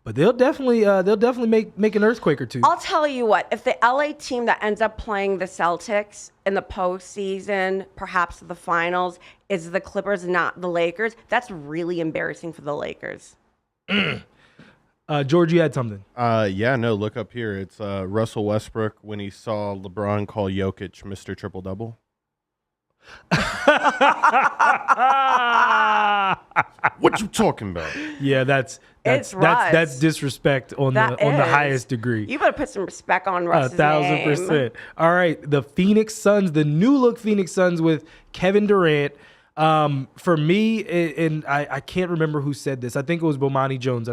but they'll definitely make an earthquake or two. I'll tell you what, if the LA team that ends up playing the Celtics in the postseason, perhaps the finals, is the Clippers, not the Lakers, that's really embarrassing for the Lakers. George, you had something. Look up here. It's Russell Westbrook when he saw LeBron call Jokic Mr. Triple-Double. What you talking about? Yeah, that's disrespect on the highest degree. You better put some respect on Russ's name. 1,000%. All right, the Phoenix Suns, the new look Phoenix Suns with Kevin Durant. For me, and I can't remember who said this. I think it was Bomani Jones.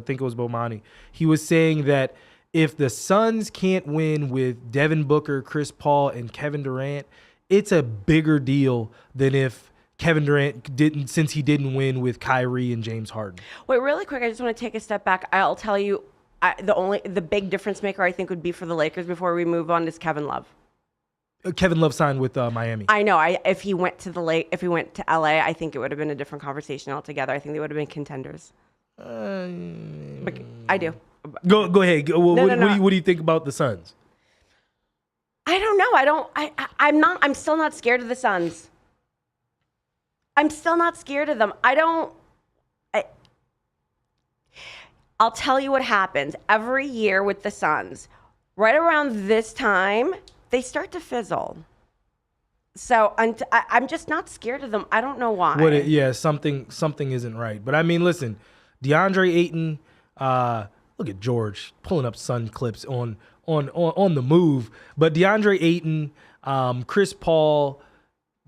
He was saying that if the Suns can't win with Devin Booker, Chris Paul, and Kevin Durant, it's a bigger deal than if Kevin Durant didn't win with Kyrie and James Harden. Wait, really quick, I just want to take a step back. I'll tell you, the big difference maker I think would be for the Lakers before we move on is Kevin Love. Kevin Love signed with Miami. I know. If he went to LA, I think it would have been a different conversation altogether. I think they would have been contenders. I do. Go ahead. What do you think about the Suns? I don't know. I'm still not scared of the Suns. I'm still not scared of them. I'll tell you what happens every year with the Suns. Right around this time, they start to fizzle. So I'm just not scared of them. I don't know why. Something isn't right. But I mean, listen, DeAndre Ayton, look at George pulling up Sun clips on the move. But DeAndre Ayton, Chris Paul,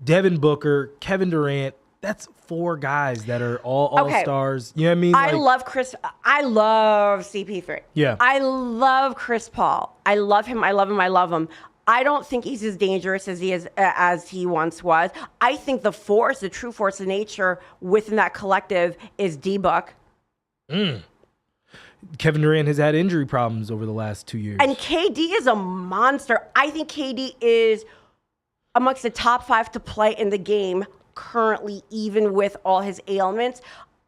Devin Booker, Kevin Durant, that's four guys that are all-stars. You know what I mean? I love CP3. Yeah. I love Chris Paul. I love him. I don't think he's as dangerous as he once was. I think the true force of nature within that collective is D-Book. Kevin Durant has had injury problems over the last 2 years. And KD is a monster. I think KD is amongst the top 5 to play in the game currently, even with all his ailments.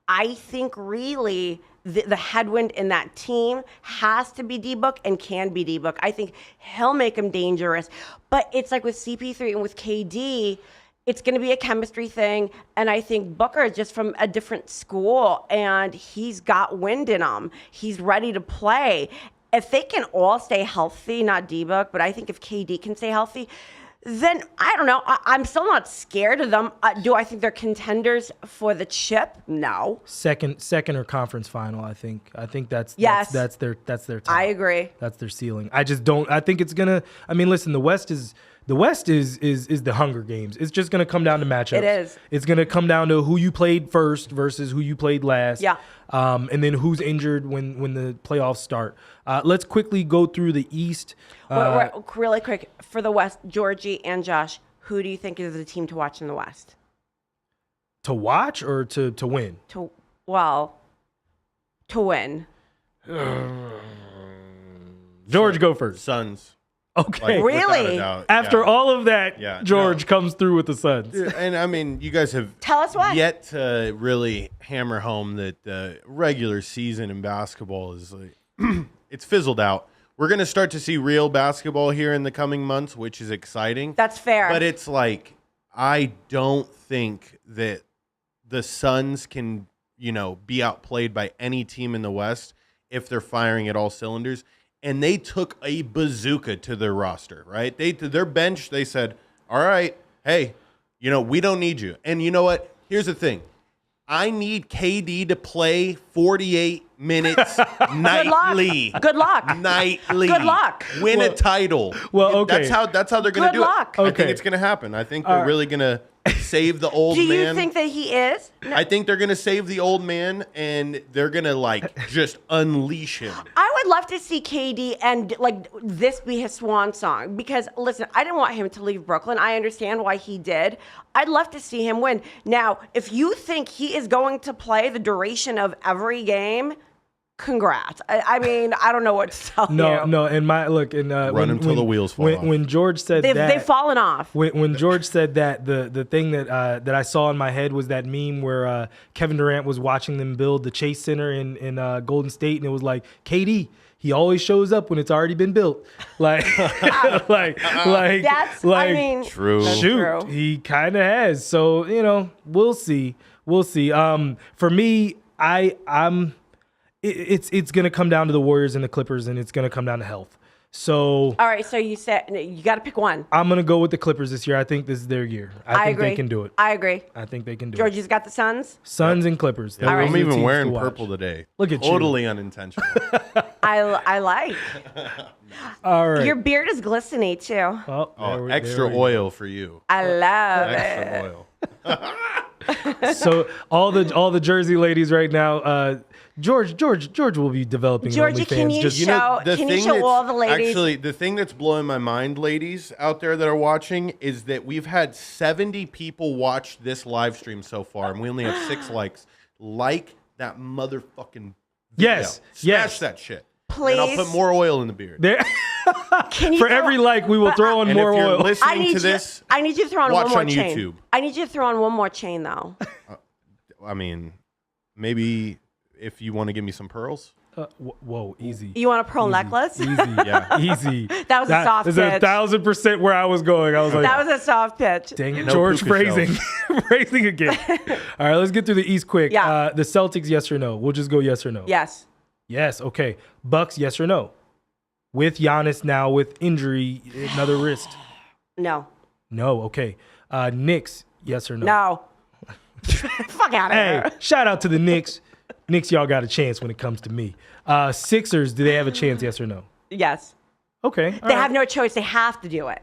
I think really the headwind in that team has to be D-Book and can be D-Book. I think he'll make him dangerous. But it's like with CP3 and with KD, it's going to be a chemistry thing. And I think Booker is just from a different school, and he's got wind in him. He's ready to play. If they can all stay healthy, not D-Book, but I think if KD can stay healthy, then I don't know. I'm still not scared of them. Do I think they're contenders for the chip? No. Second or conference final. I think that's their top. I agree. That's their ceiling. I just don't. I think it's gonna. I mean, listen. The West is the Hunger Games. It's just gonna come down to matchups. It is. It's gonna come down to who you played first versus who you played last. Yeah. And then who's injured when the playoffs start. Let's quickly go through the East. Wait, really quick for the West, Georgie and Josh. Who do you think is the team to watch in the West? To watch or to win? To win. George, go first. Suns. Okay. Like, really? After all of that, George comes through with the Suns. And I mean, you guys have tell us why. Yet to really hammer home that the regular season in basketball is like it's fizzled out. We're going to start to see real basketball here in the coming months, which is exciting. That's fair. But it's like I don't think that the Suns can, be outplayed by any team in the West if they're firing at all cylinders. And they took a bazooka to their roster, right? To their bench, they said, all right, hey, we don't need you. And you know what? Here's the thing. I need KD to play 48 minutes nightly. Good luck. Nightly. Good luck. Win a title. Well, okay. That's how they're going to do luck. it. I Okay. think it's going to happen. I think they're really going to save the old man. Do you think that he is? No. I think they're going to save the old man, and they're going to, just unleash him. I would love to see KD and this be his swan song because listen, I didn't want him to leave Brooklyn. I understand why he did. I'd love to see him win. Now, if you think he is going to play the duration of every game, congrats. I mean, I don't know what to tell you. No, and Run until the wheels fall off. When George said that, They've fallen off. When George said that, the thing that I saw in my head was that meme where Kevin Durant was watching them build the Chase Center in Golden State, and it was like, KD, he always shows up when it's already been built. Like, That's, I mean, True. that's shoot, true. he kind of has. So we'll see. For me, it's gonna come down to the Warriors and the Clippers, and it's gonna come down to health. So All right, so you said you got to pick one. I'm gonna go with the Clippers this year. I think this is their year. I think agree. they can do it. I agree. I think they can do it. Georgie's got the Suns. Suns and Clippers. Yeah, Those are I'm the even teams wearing to watch. purple today. Look at you. Totally unintentional. I like. All right. Your beard is glistening too. Oh, Oh, there extra we go. oil for you. I love Extra it. oil. So all the Jersey ladies right now, George will be developing Georgie, OnlyFans. can you Just, show- can you show all the ladies- Actually, the thing that's blowing my mind, ladies out there that are watching, is that we've had 70 people watch this live stream so far, and we only have 6 likes. Like that motherfucking video. Yes, Smash yes. that shit. Please. And I'll put more oil in the beard. there, Can you for throw- every like, we will throw on And more if you're oil. listening to this, I need you to throw on watch one more on chain. YouTube. I need you to throw on one more chain though. I mean, maybe if you want to give me some pearls. Whoa, easy. You want a pearl necklace? Easy, Yeah. easy. That was a soft is pitch. 1,000% where I was going. I was like, That was a soft pitch. dang it, No George puka phrasing, phrasing again. All right, let's get through the East quick. Yeah. The Celtics, yes or no? We'll just go yes or no. Yes. Yes. Okay. Bucks, yes or no? With Giannis now with injury, another wrist. No. No. Okay. Knicks, yes or no? No. Fuck out of Hey, here. shout out to the Knicks. Knicks, y'all got a chance when it comes to me. Sixers, do they have a chance? Yes or no? Yes. Okay. They have no choice. They have to do it.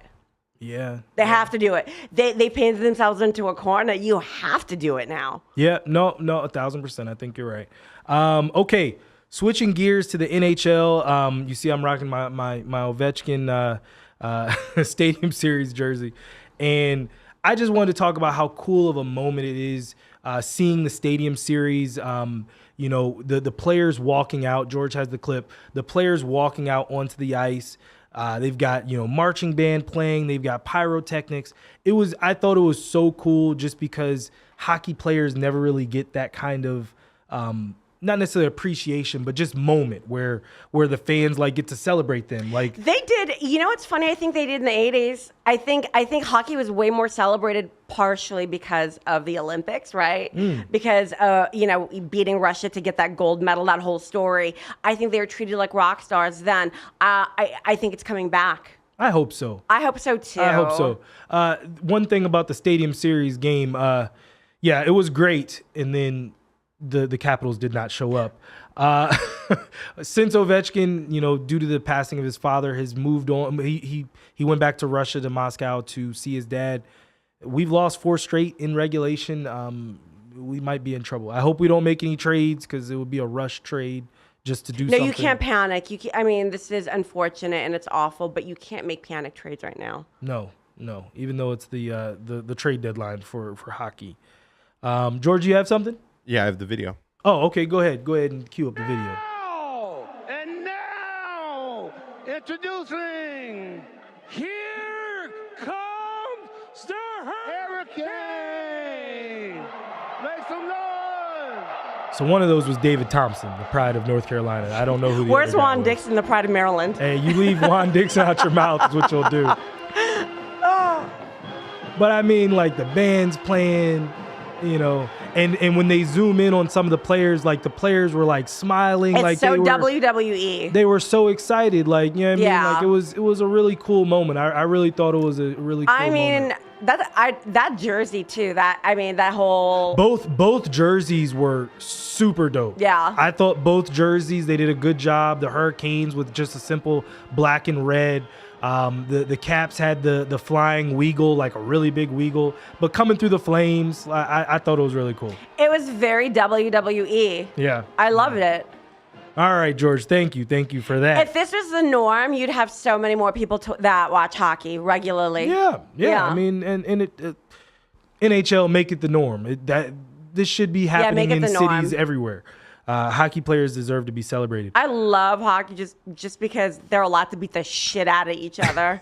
Yeah. They have to do it. They painted themselves into a corner. You have to do it now. Yeah. No. 1,000%. I think you're right. Okay. Switching gears to the NHL. You see, I'm rocking my Ovechkin Stadium Series jersey, and I just wanted to talk about how cool of a moment it is seeing the Stadium Series. The players walking out. George has the clip. The players walking out onto the ice. They've got marching band playing. They've got pyrotechnics. I thought it was so cool just because hockey players never really get that kind of not necessarily appreciation, but just moment where the fans get to celebrate them. Like They did. You know what's funny? I think they did in the 80s. I think hockey was way more celebrated partially because of the Olympics, right? Because beating Russia to get that gold medal, that whole story. I think they were treated like rock stars then. I think it's coming back. I hope so. I hope so too. I hope so. One thing about the Stadium Series game, it was great, and then the Capitals did not show up. Since Ovechkin, due to the passing of his father, has moved on. He went back to Russia, to Moscow, to see his dad. We've lost 4 straight in regulation. We might be in trouble. I hope we don't make any trades because it would be a rush trade just to do something. No, you can't panic. This is unfortunate and it's awful, but you can't make panic trades right now. No. Even though it's the trade deadline for hockey. George, you have something? Yeah, I have the video. Oh, okay. Go ahead and cue up the video. Now, introducing, here comes the Hurricane. Make some noise. So one of those was David Thompson, the pride of North Carolina. I don't know who the Where's other guy Juan was. Dixon, the pride of Maryland? Hey, you leave Juan Dixon out your mouth is what you'll do. But I mean, the band's playing, and when they zoom in on some of the players, the players were smiling, It's they so were, WWE. They were so excited, you know what I mean? Yeah. It was a really cool moment. I really thought it was a really cool moment. That jersey too. That whole Both jerseys were super dope. Yeah. I thought both jerseys, they did a good job. The Hurricanes with just a simple black and red. The Caps had the flying Weagle, like a really big Weagle, but coming through the flames, I thought it was really cool. It was very WWE. Yeah. I loved it. All right, George, thank you for that. If this was the norm, you'd have so many more people that watch hockey regularly. Yeah. I mean, and NHL make it the norm. This should be happening in cities everywhere. Hockey players deserve to be celebrated. I love hockey just because they're allowed to beat the shit out of each other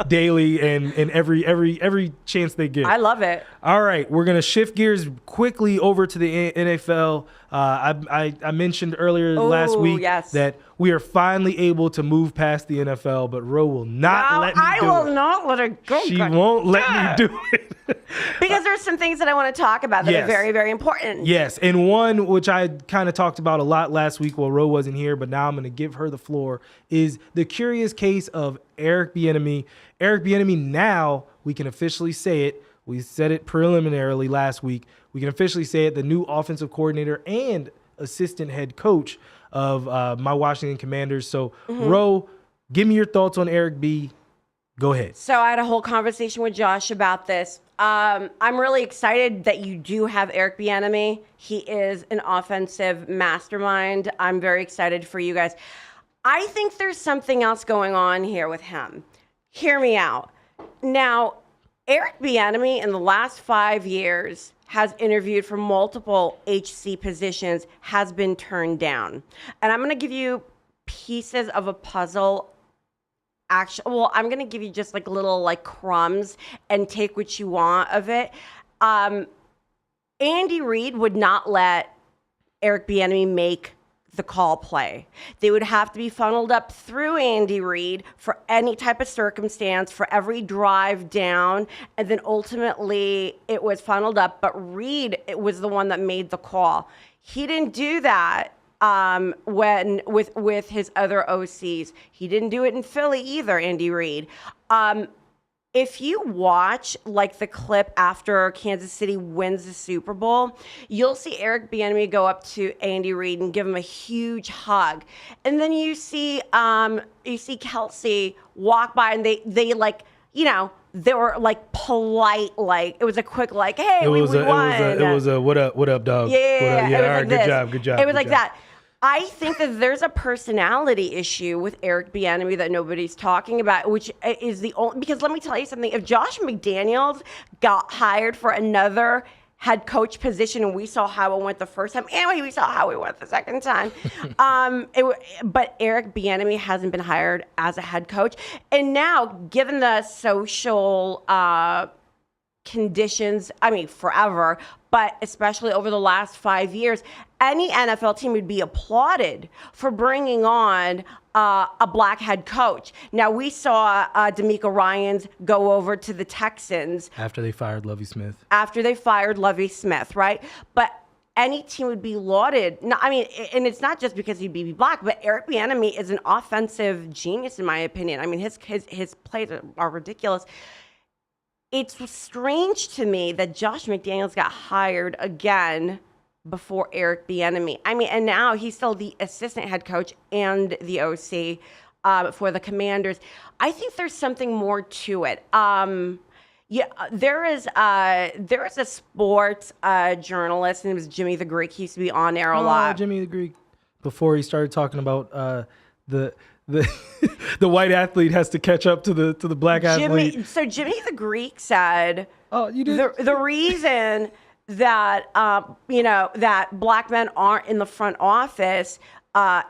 daily and every chance they get. I love it. All right, we're gonna shift gears quickly over to the NFL. I mentioned earlier last week that we are finally able to move past the NFL, but Ro will not let me do it. I will not let it go. She won't let me do it. Because there's some things that I want to talk about that are very, very important. Yes, and one which I kind of talked about a lot last week while Ro wasn't here, but now I'm going to give her the floor, is the curious case of Eric Bieniemy. Eric Bieniemy, now we can officially say it. We said it preliminarily last week. We can officially say it, the new offensive coordinator and assistant head coach of my Washington Commanders. So, Ro, give me your thoughts on Eric B. Go ahead. So I had a whole conversation with Josh about this. I'm really excited that you do have Eric Bieniemy. He is an offensive mastermind. I'm very excited for you guys. I think there's something else going on here with him. Hear me out. Now, Eric Bieniemy in the last 5 years has interviewed for multiple HC positions, has been turned down. And I'm going to give you pieces of a puzzle. I'm going to give you just like little like crumbs and take what you want of it. Andy Reid would not let Eric Bieniemy make the call play. They would have to be funneled up through Andy Reid for any type of circumstance, for every drive down, and then ultimately it was funneled up. But Reid, it was the one that made the call. He didn't do that when with his other OCs. He didn't do it in Philly either, Andy Reid. If you watch like the clip after Kansas City wins the Super Bowl, you'll see Eric Bieniemy go up to Andy Reid and give him a huge hug. And then you see Kelsey walk by and they like, you know, they were like polite, like it was a quick like, hey, we won. It was a what up, dog? Yeah. All right, good job. It was like that. I think that there's a personality issue with Eric Bieniemy that nobody's talking about, which is the only, because let me tell you something. If Josh McDaniels got hired for another head coach position and we saw how it went the first time, and we saw how it went the second time, but Eric Bieniemy hasn't been hired as a head coach. And now, given the social conditions, I mean, forever, but especially over the last 5 years, any NFL team would be applauded for bringing on a black head coach. Now, we saw D'Amico Ryans go over to the Texans. After they fired Lovie Smith. Right? But any team would be lauded. No, I mean, and it's not just because he'd be black, but Eric Bieniemy is an offensive genius, in my opinion. I mean, his plays are ridiculous. It's strange to me that Josh McDaniels got hired again before Eric Bieniemy. I mean, and now he's still the assistant head coach and the OC for the Commanders. I think there's something more to it. There is a sports journalist, and it was Jimmy the Greek. He used to be on air a lot. Jimmy the Greek. Before he started talking about the white athlete has to catch up to the black athlete. So Jimmy the Greek said, "Oh, you did." The reason that that black men aren't in the front office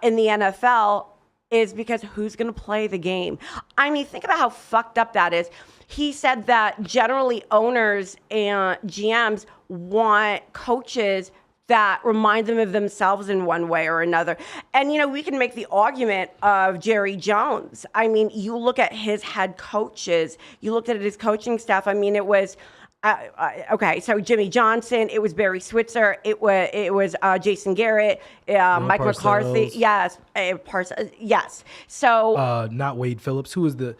in the NFL is because who's going to play the game? I mean, think about how fucked up that is. He said that generally owners and GMs want coaches that remind them of themselves in one way or another. And, we can make the argument of Jerry Jones. I mean, you look at his head coaches, you looked at his coaching staff. I mean, it was, so Jimmy Johnson, it was Barry Switzer, it was Jason Garrett, Mike McCarthy. Yes. Yes. So. Not Wade Phillips. Who was the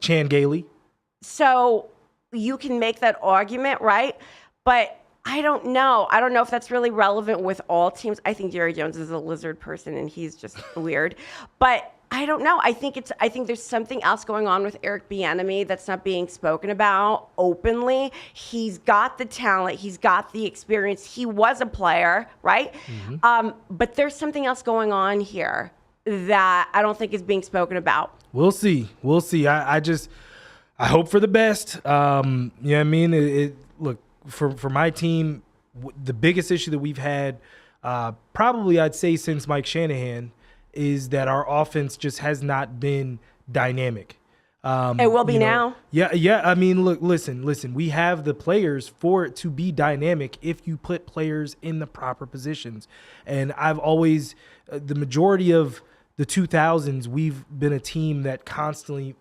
Chan Gailey? So you can make that argument, right? But I don't know. I don't know if that's really relevant with all teams. I think Jerry Jones is a lizard person and he's just weird. But I don't know. I think there's something else going on with Eric Bieniemy that's not being spoken about openly. He's got the talent. He's got the experience. He was a player, right? But there's something else going on here that I don't think is being spoken about. We'll see. I hope for the best. You know what I mean? Look, for my team, the biggest issue that we've had, probably I'd say since Mike Shanahan, is that our offense just has not been dynamic. It will be now. Yeah. I mean, look, listen. We have the players for it to be dynamic if you put players in the proper positions. And I've always, the majority of the 2000s, we've been a team that constantly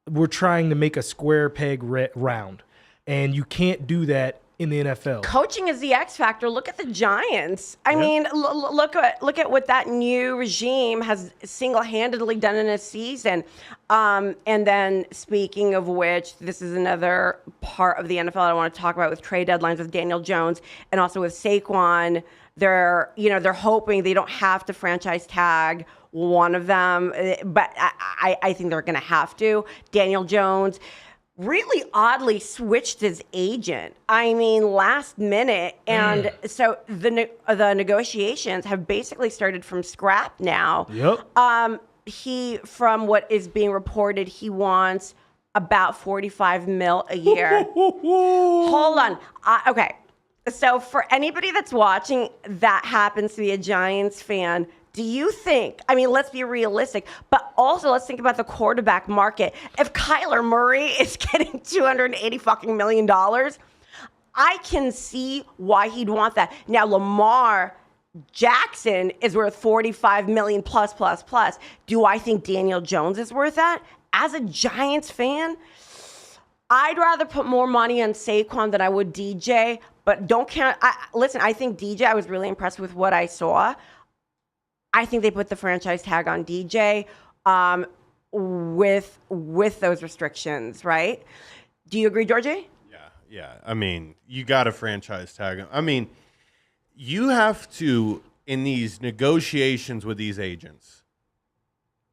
we're trying to make a square peg round. And you can't do that in the NFL. Coaching is the X factor. Look at the Giants. I mean, look at what that new regime has single-handedly done in a season. And then, speaking of which, this is another part of the NFL I want to talk about with trade deadlines with Daniel Jones and also with Saquon. They're hoping they don't have to franchise tag one of them, but I think they're going to have to. Daniel Jones really oddly switched his agent. I mean, last minute. And so the negotiations have basically started from scrap now. Yep. From what is being reported, he wants about $45 million a year. Hold on. Okay. So for anybody that's watching that happens to be a Giants fan, do you think, I mean, let's be realistic, but also let's think about the quarterback market. If Kyler Murray is getting $280 million, I can see why he'd want that. Now, Lamar Jackson is worth $45 million plus. Do I think Daniel Jones is worth that? As a Giants fan, I'd rather put more money on Saquon than I would DJ, but don't count. Listen, I think DJ, I was really impressed with what I saw. I think they put the franchise tag on DJ with those restrictions, right? Do you agree, Georgie? Yeah. I mean, you got to franchise tag him. I mean, you have to, in these negotiations with these agents,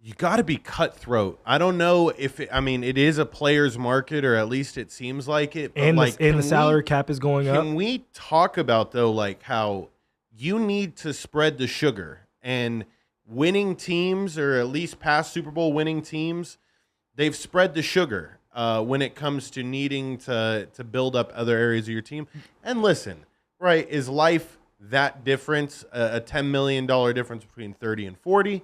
you got to be cutthroat. I don't know if it is a player's market, or at least it seems like it. And the salary cap is going up. Can we talk about, though, like how you need to spread the sugar? And winning teams, or at least past Super Bowl winning teams, they've spread the sugar when it comes to needing to build up other areas of your team. And listen, right, is life that difference, a $10 million difference between 30 and 40?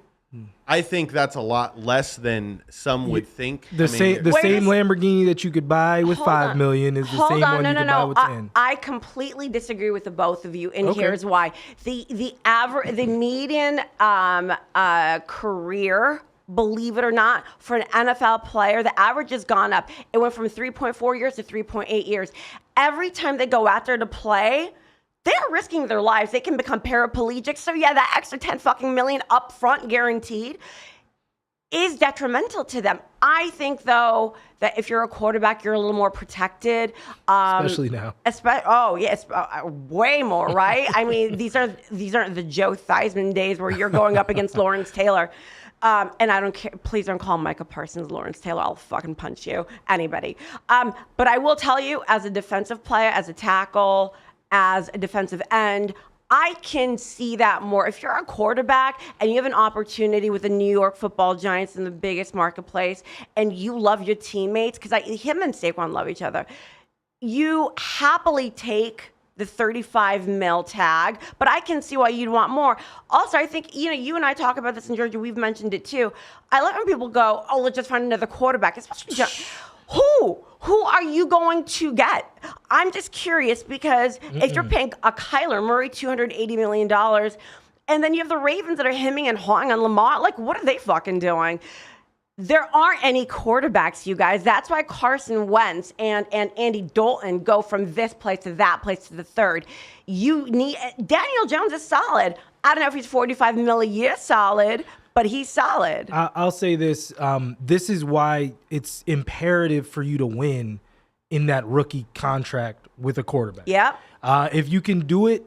I think that's a lot less than some would think. The same Lamborghini that you could buy with $5 million is the same one you could buy with 10. I completely disagree with the both of you, and here's why. The median career, believe it or not, for an NFL player, the average has gone up. It went from 3.4 years to 3.8 years. Every time they go out there to play, they're risking their lives. They can become paraplegic. So yeah, that extra $10 million up front guaranteed is detrimental to them. I think, though, that if you're a quarterback, you're a little more protected. Especially now. Way more, right? I mean, these aren't the Joe Theismann days where you're going up against Lawrence Taylor. And I don't care. Please don't call Micah Parsons Lawrence Taylor. I'll fucking punch you. Anybody. But I will tell you, as a defensive player, as a tackle, as a defensive end, I can see that more. If you're a quarterback and you have an opportunity with the New York Football Giants in the biggest marketplace, and you love your teammates, because him and Saquon love each other, you happily take the $35 million tag, but I can see why you'd want more. Also, I think, you and I talk about this in Georgia. We've mentioned it too. I love when people go, oh, let's just find another quarterback, especially Who are you going to get? I'm just curious, because if you're paying a Kyler Murray $280 million, and then you have the Ravens that are hemming and hawing on Lamar, like, what are they fucking doing? There aren't any quarterbacks, you guys. That's why Carson Wentz and Andy Dalton go from this place to that place to the third. You need Daniel Jones is solid. I don't know if he's $45 million a year solid, but he's solid. I'll say this. This is why it's imperative for you to win in that rookie contract with a quarterback. Yep. If you can do it,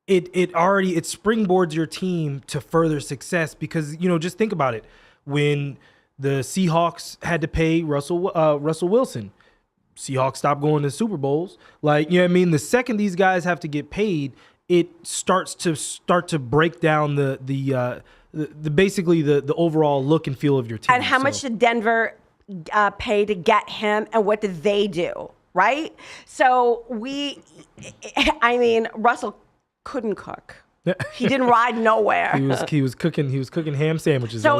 it springboards your team to further success because, just think about it. When the Seahawks had to pay Russell Wilson, Seahawks stopped going to Super Bowls. The second these guys have to get paid, it starts to break down the basically the overall look and feel of your team. And how much did Denver pay to get him, and what did they do? Right? So Russell couldn't cook. He didn't ride nowhere. He was cooking ham sandwiches. So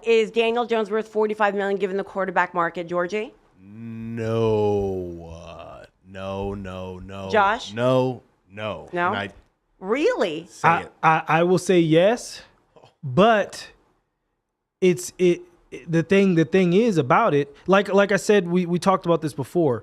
is Daniel Jones worth $45 million given the quarterback market, Georgie? No. Josh? No. Really? I will say yes, but the thing is about it, like I said, we talked about this before.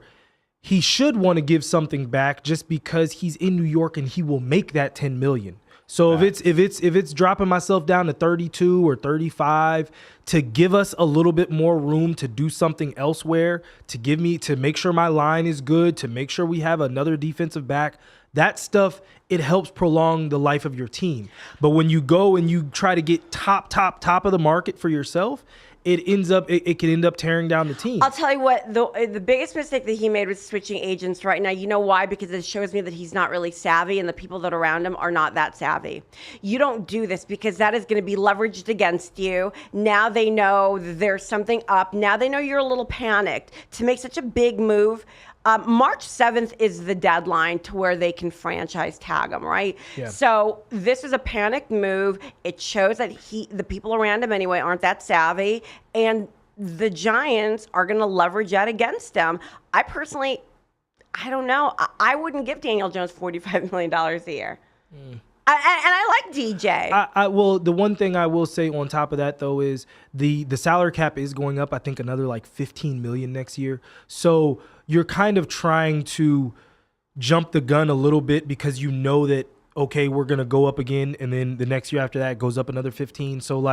He should want to give something back just because he's in New York and he will make that $10 million. So if it's dropping myself down to 32 or 35 to give us a little bit more room to do something elsewhere, to make sure my line is good, to make sure we have another defensive back, that stuff, it helps prolong the life of your team. But when you go and you try to get top of the market for yourself, it can end up tearing down the team. I'll tell you what, the biggest mistake that he made was switching agents right now. You know why? Because it shows me that he's not really savvy and the people that are around him are not that savvy. You don't do this because that is going to be leveraged against you. Now they know there's something up. Now they know you're a little panicked. To make such a big move, March 7th is the deadline to where they can franchise tag him, right? Yeah. So this is a panicked move. It shows that the people around him anyway aren't that savvy, and the Giants are going to leverage that against him. I personally, I don't know. I wouldn't give Daniel Jones $45 million a year. And I like DJ. Well, the one thing I will say on top of that, though, is the salary cap is going up, I think, another like $15 million next year. So you're kind of trying to jump the gun a little bit because you know that, okay, we're going to go up again, and then the next year after that goes up another 15. So,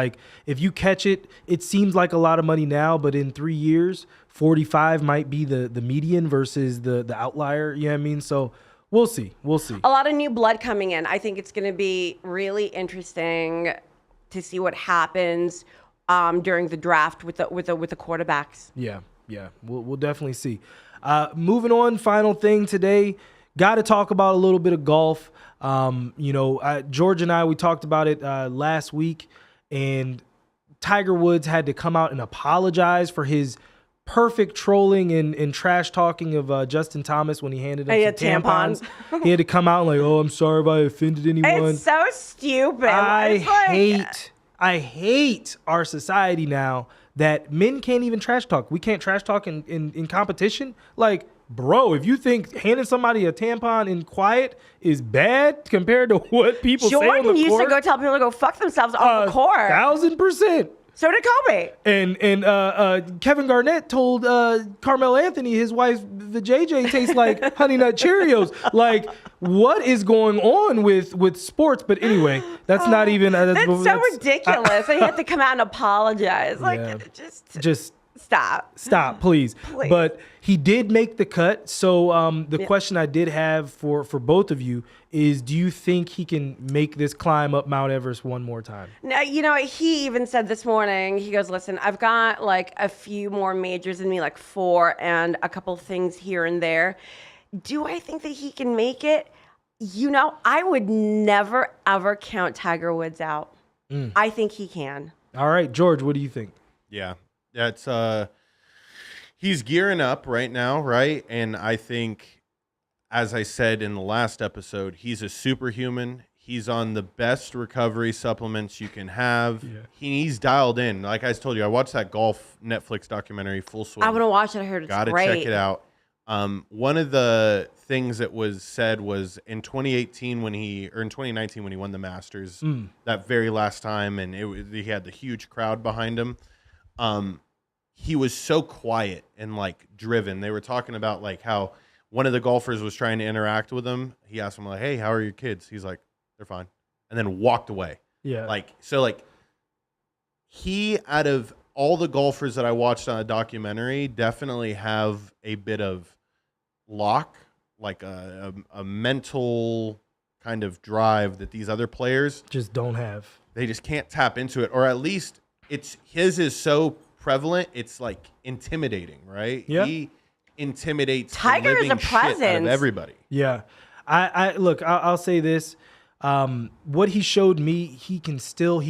if you catch it, it seems like a lot of money now, but in 3 years, 45 might be the median versus the outlier. You know what I mean? So we'll see. A lot of new blood coming in. I think it's going to be really interesting to see what happens during the draft with the quarterbacks. Yeah. We'll definitely see. Moving on, final thing today, got to talk about a little bit of golf. George and I, we talked about it last week, and Tiger Woods had to come out and apologize for his perfect trolling and trash talking of Justin Thomas when he handed him some tampons. He had to come out and I'm sorry if I offended anyone. It's so stupid. I hate our society now that men can't even trash talk. We can't trash talk in competition. Bro, if you think handing somebody a tampon in quiet is bad compared to what people say on the court. Jordan used to go tell people to go fuck themselves off the court. 1,000%. So did Kobe. And Kevin Garnett told Carmelo Anthony his wife, the JJ, tastes like Honey Nut Cheerios. What is going on with sports? But anyway, that's not even. That's so ridiculous. He had to come out and apologize. Just stop, please. But he did make the cut. So the question I did have for both of you is, do you think he can make this climb up Mount Everest one more time? No, he even said this morning, he goes, listen, I've got a few more majors in me, 4, and a couple things here and there. Do I think that he can make it? I would never, ever count Tiger Woods out. I think he can. All right, George, what do you think? Yeah. That's he's gearing up right now, right? And I think, as I said in the last episode, he's a superhuman. He's on the best recovery supplements you can have. Yeah. He's dialed in. Like I told you, I watched that golf Netflix documentary, Full Swing. I want to watch it. I heard it's great. Gotta check it out. One of the things that was said was in 2019 when he won the Masters, that very last time, and he had the huge crowd behind him. He was so quiet and driven. They were talking about how one of the golfers was trying to interact with him. He asked him hey, how are your kids? He's like, they're fine. And then walked away. Yeah. he, out of all the golfers that I watched on a documentary, definitely have a bit of lock, like a mental kind of drive that these other players just don't have. They just can't tap into it, or at least his is so prevalent, it's like intimidating, right? Yeah. He intimidates Tiger the is a living shit out of presence. everybody. Yeah. I look, I'll say this. What he showed me, he can still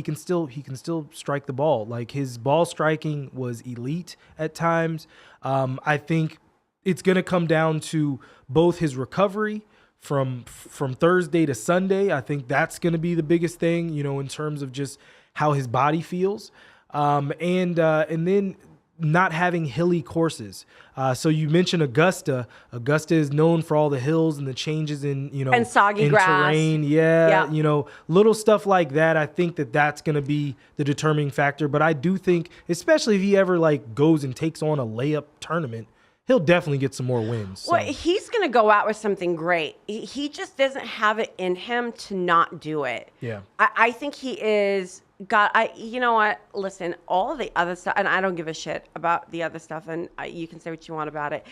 strike the ball. Like, his ball striking was elite at times. I think it's going to come down to both his recovery from Thursday to Sunday. I think that's going to be the biggest thing, in terms of just how his body feels. And then not having hilly courses. So you mentioned Augusta. Augusta is known for all the hills and the changes in, and soggy in grass. terrain. Yeah. Yeah. Little stuff like that. I think that's going to be the determining factor. But I do think, especially if he ever goes and takes on a layup tournament, he'll definitely get some more wins. So. Well, he's going to go out with something great. He just doesn't have it in him to not do it. Yeah. I think he is... God, you know what? Listen, all of the other stuff, and I don't give a shit about the other stuff, and you can say what you want about it.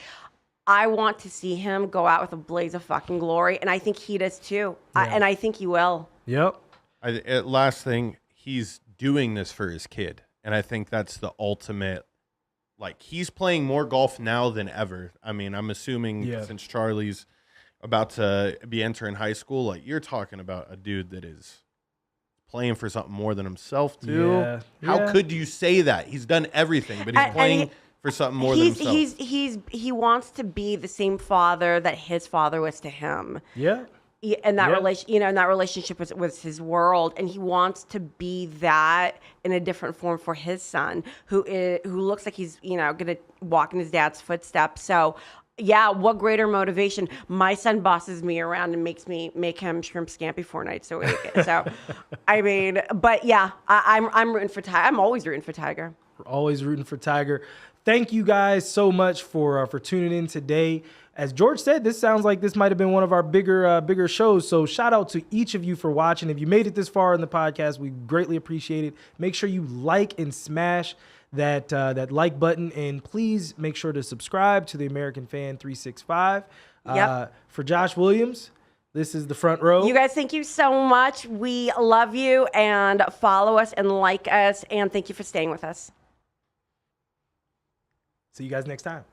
I want to see him go out with a blaze of fucking glory, and I think he does too. Yeah. And I think he will. Yep. Last thing, he's doing this for his kid, and I think that's the ultimate. Like, he's playing more golf now than ever. I mean, I'm assuming since Charlie's about to be entering high school, like, you're talking about a dude that is playing for something more than himself too. Yeah. How could you say that? He's done everything, but he's playing for something more than himself. He wants to be the same father that his father was to him. Yeah. And that and that relationship was his world, and he wants to be that in a different form for his son, who looks like he's going to walk in his dad's footsteps. So. Yeah, what greater motivation? My son bosses me around and make him shrimp scampi 4 nights a week. So, I mean, but yeah, I'm rooting for Tiger. I'm always rooting for Tiger. We're always rooting for Tiger. Thank you guys so much for tuning in today. As George said, this sounds like this might have been one of our bigger shows. So shout out to each of you for watching. If you made it this far in the podcast, we greatly appreciate it. Make sure you like and smash that like button, and please make sure to subscribe to the American Fan 365. For Josh Williams, this is the Front Row. You guys, thank you so much. We love you, and follow us and like us, and thank you for staying with us. See you guys next time.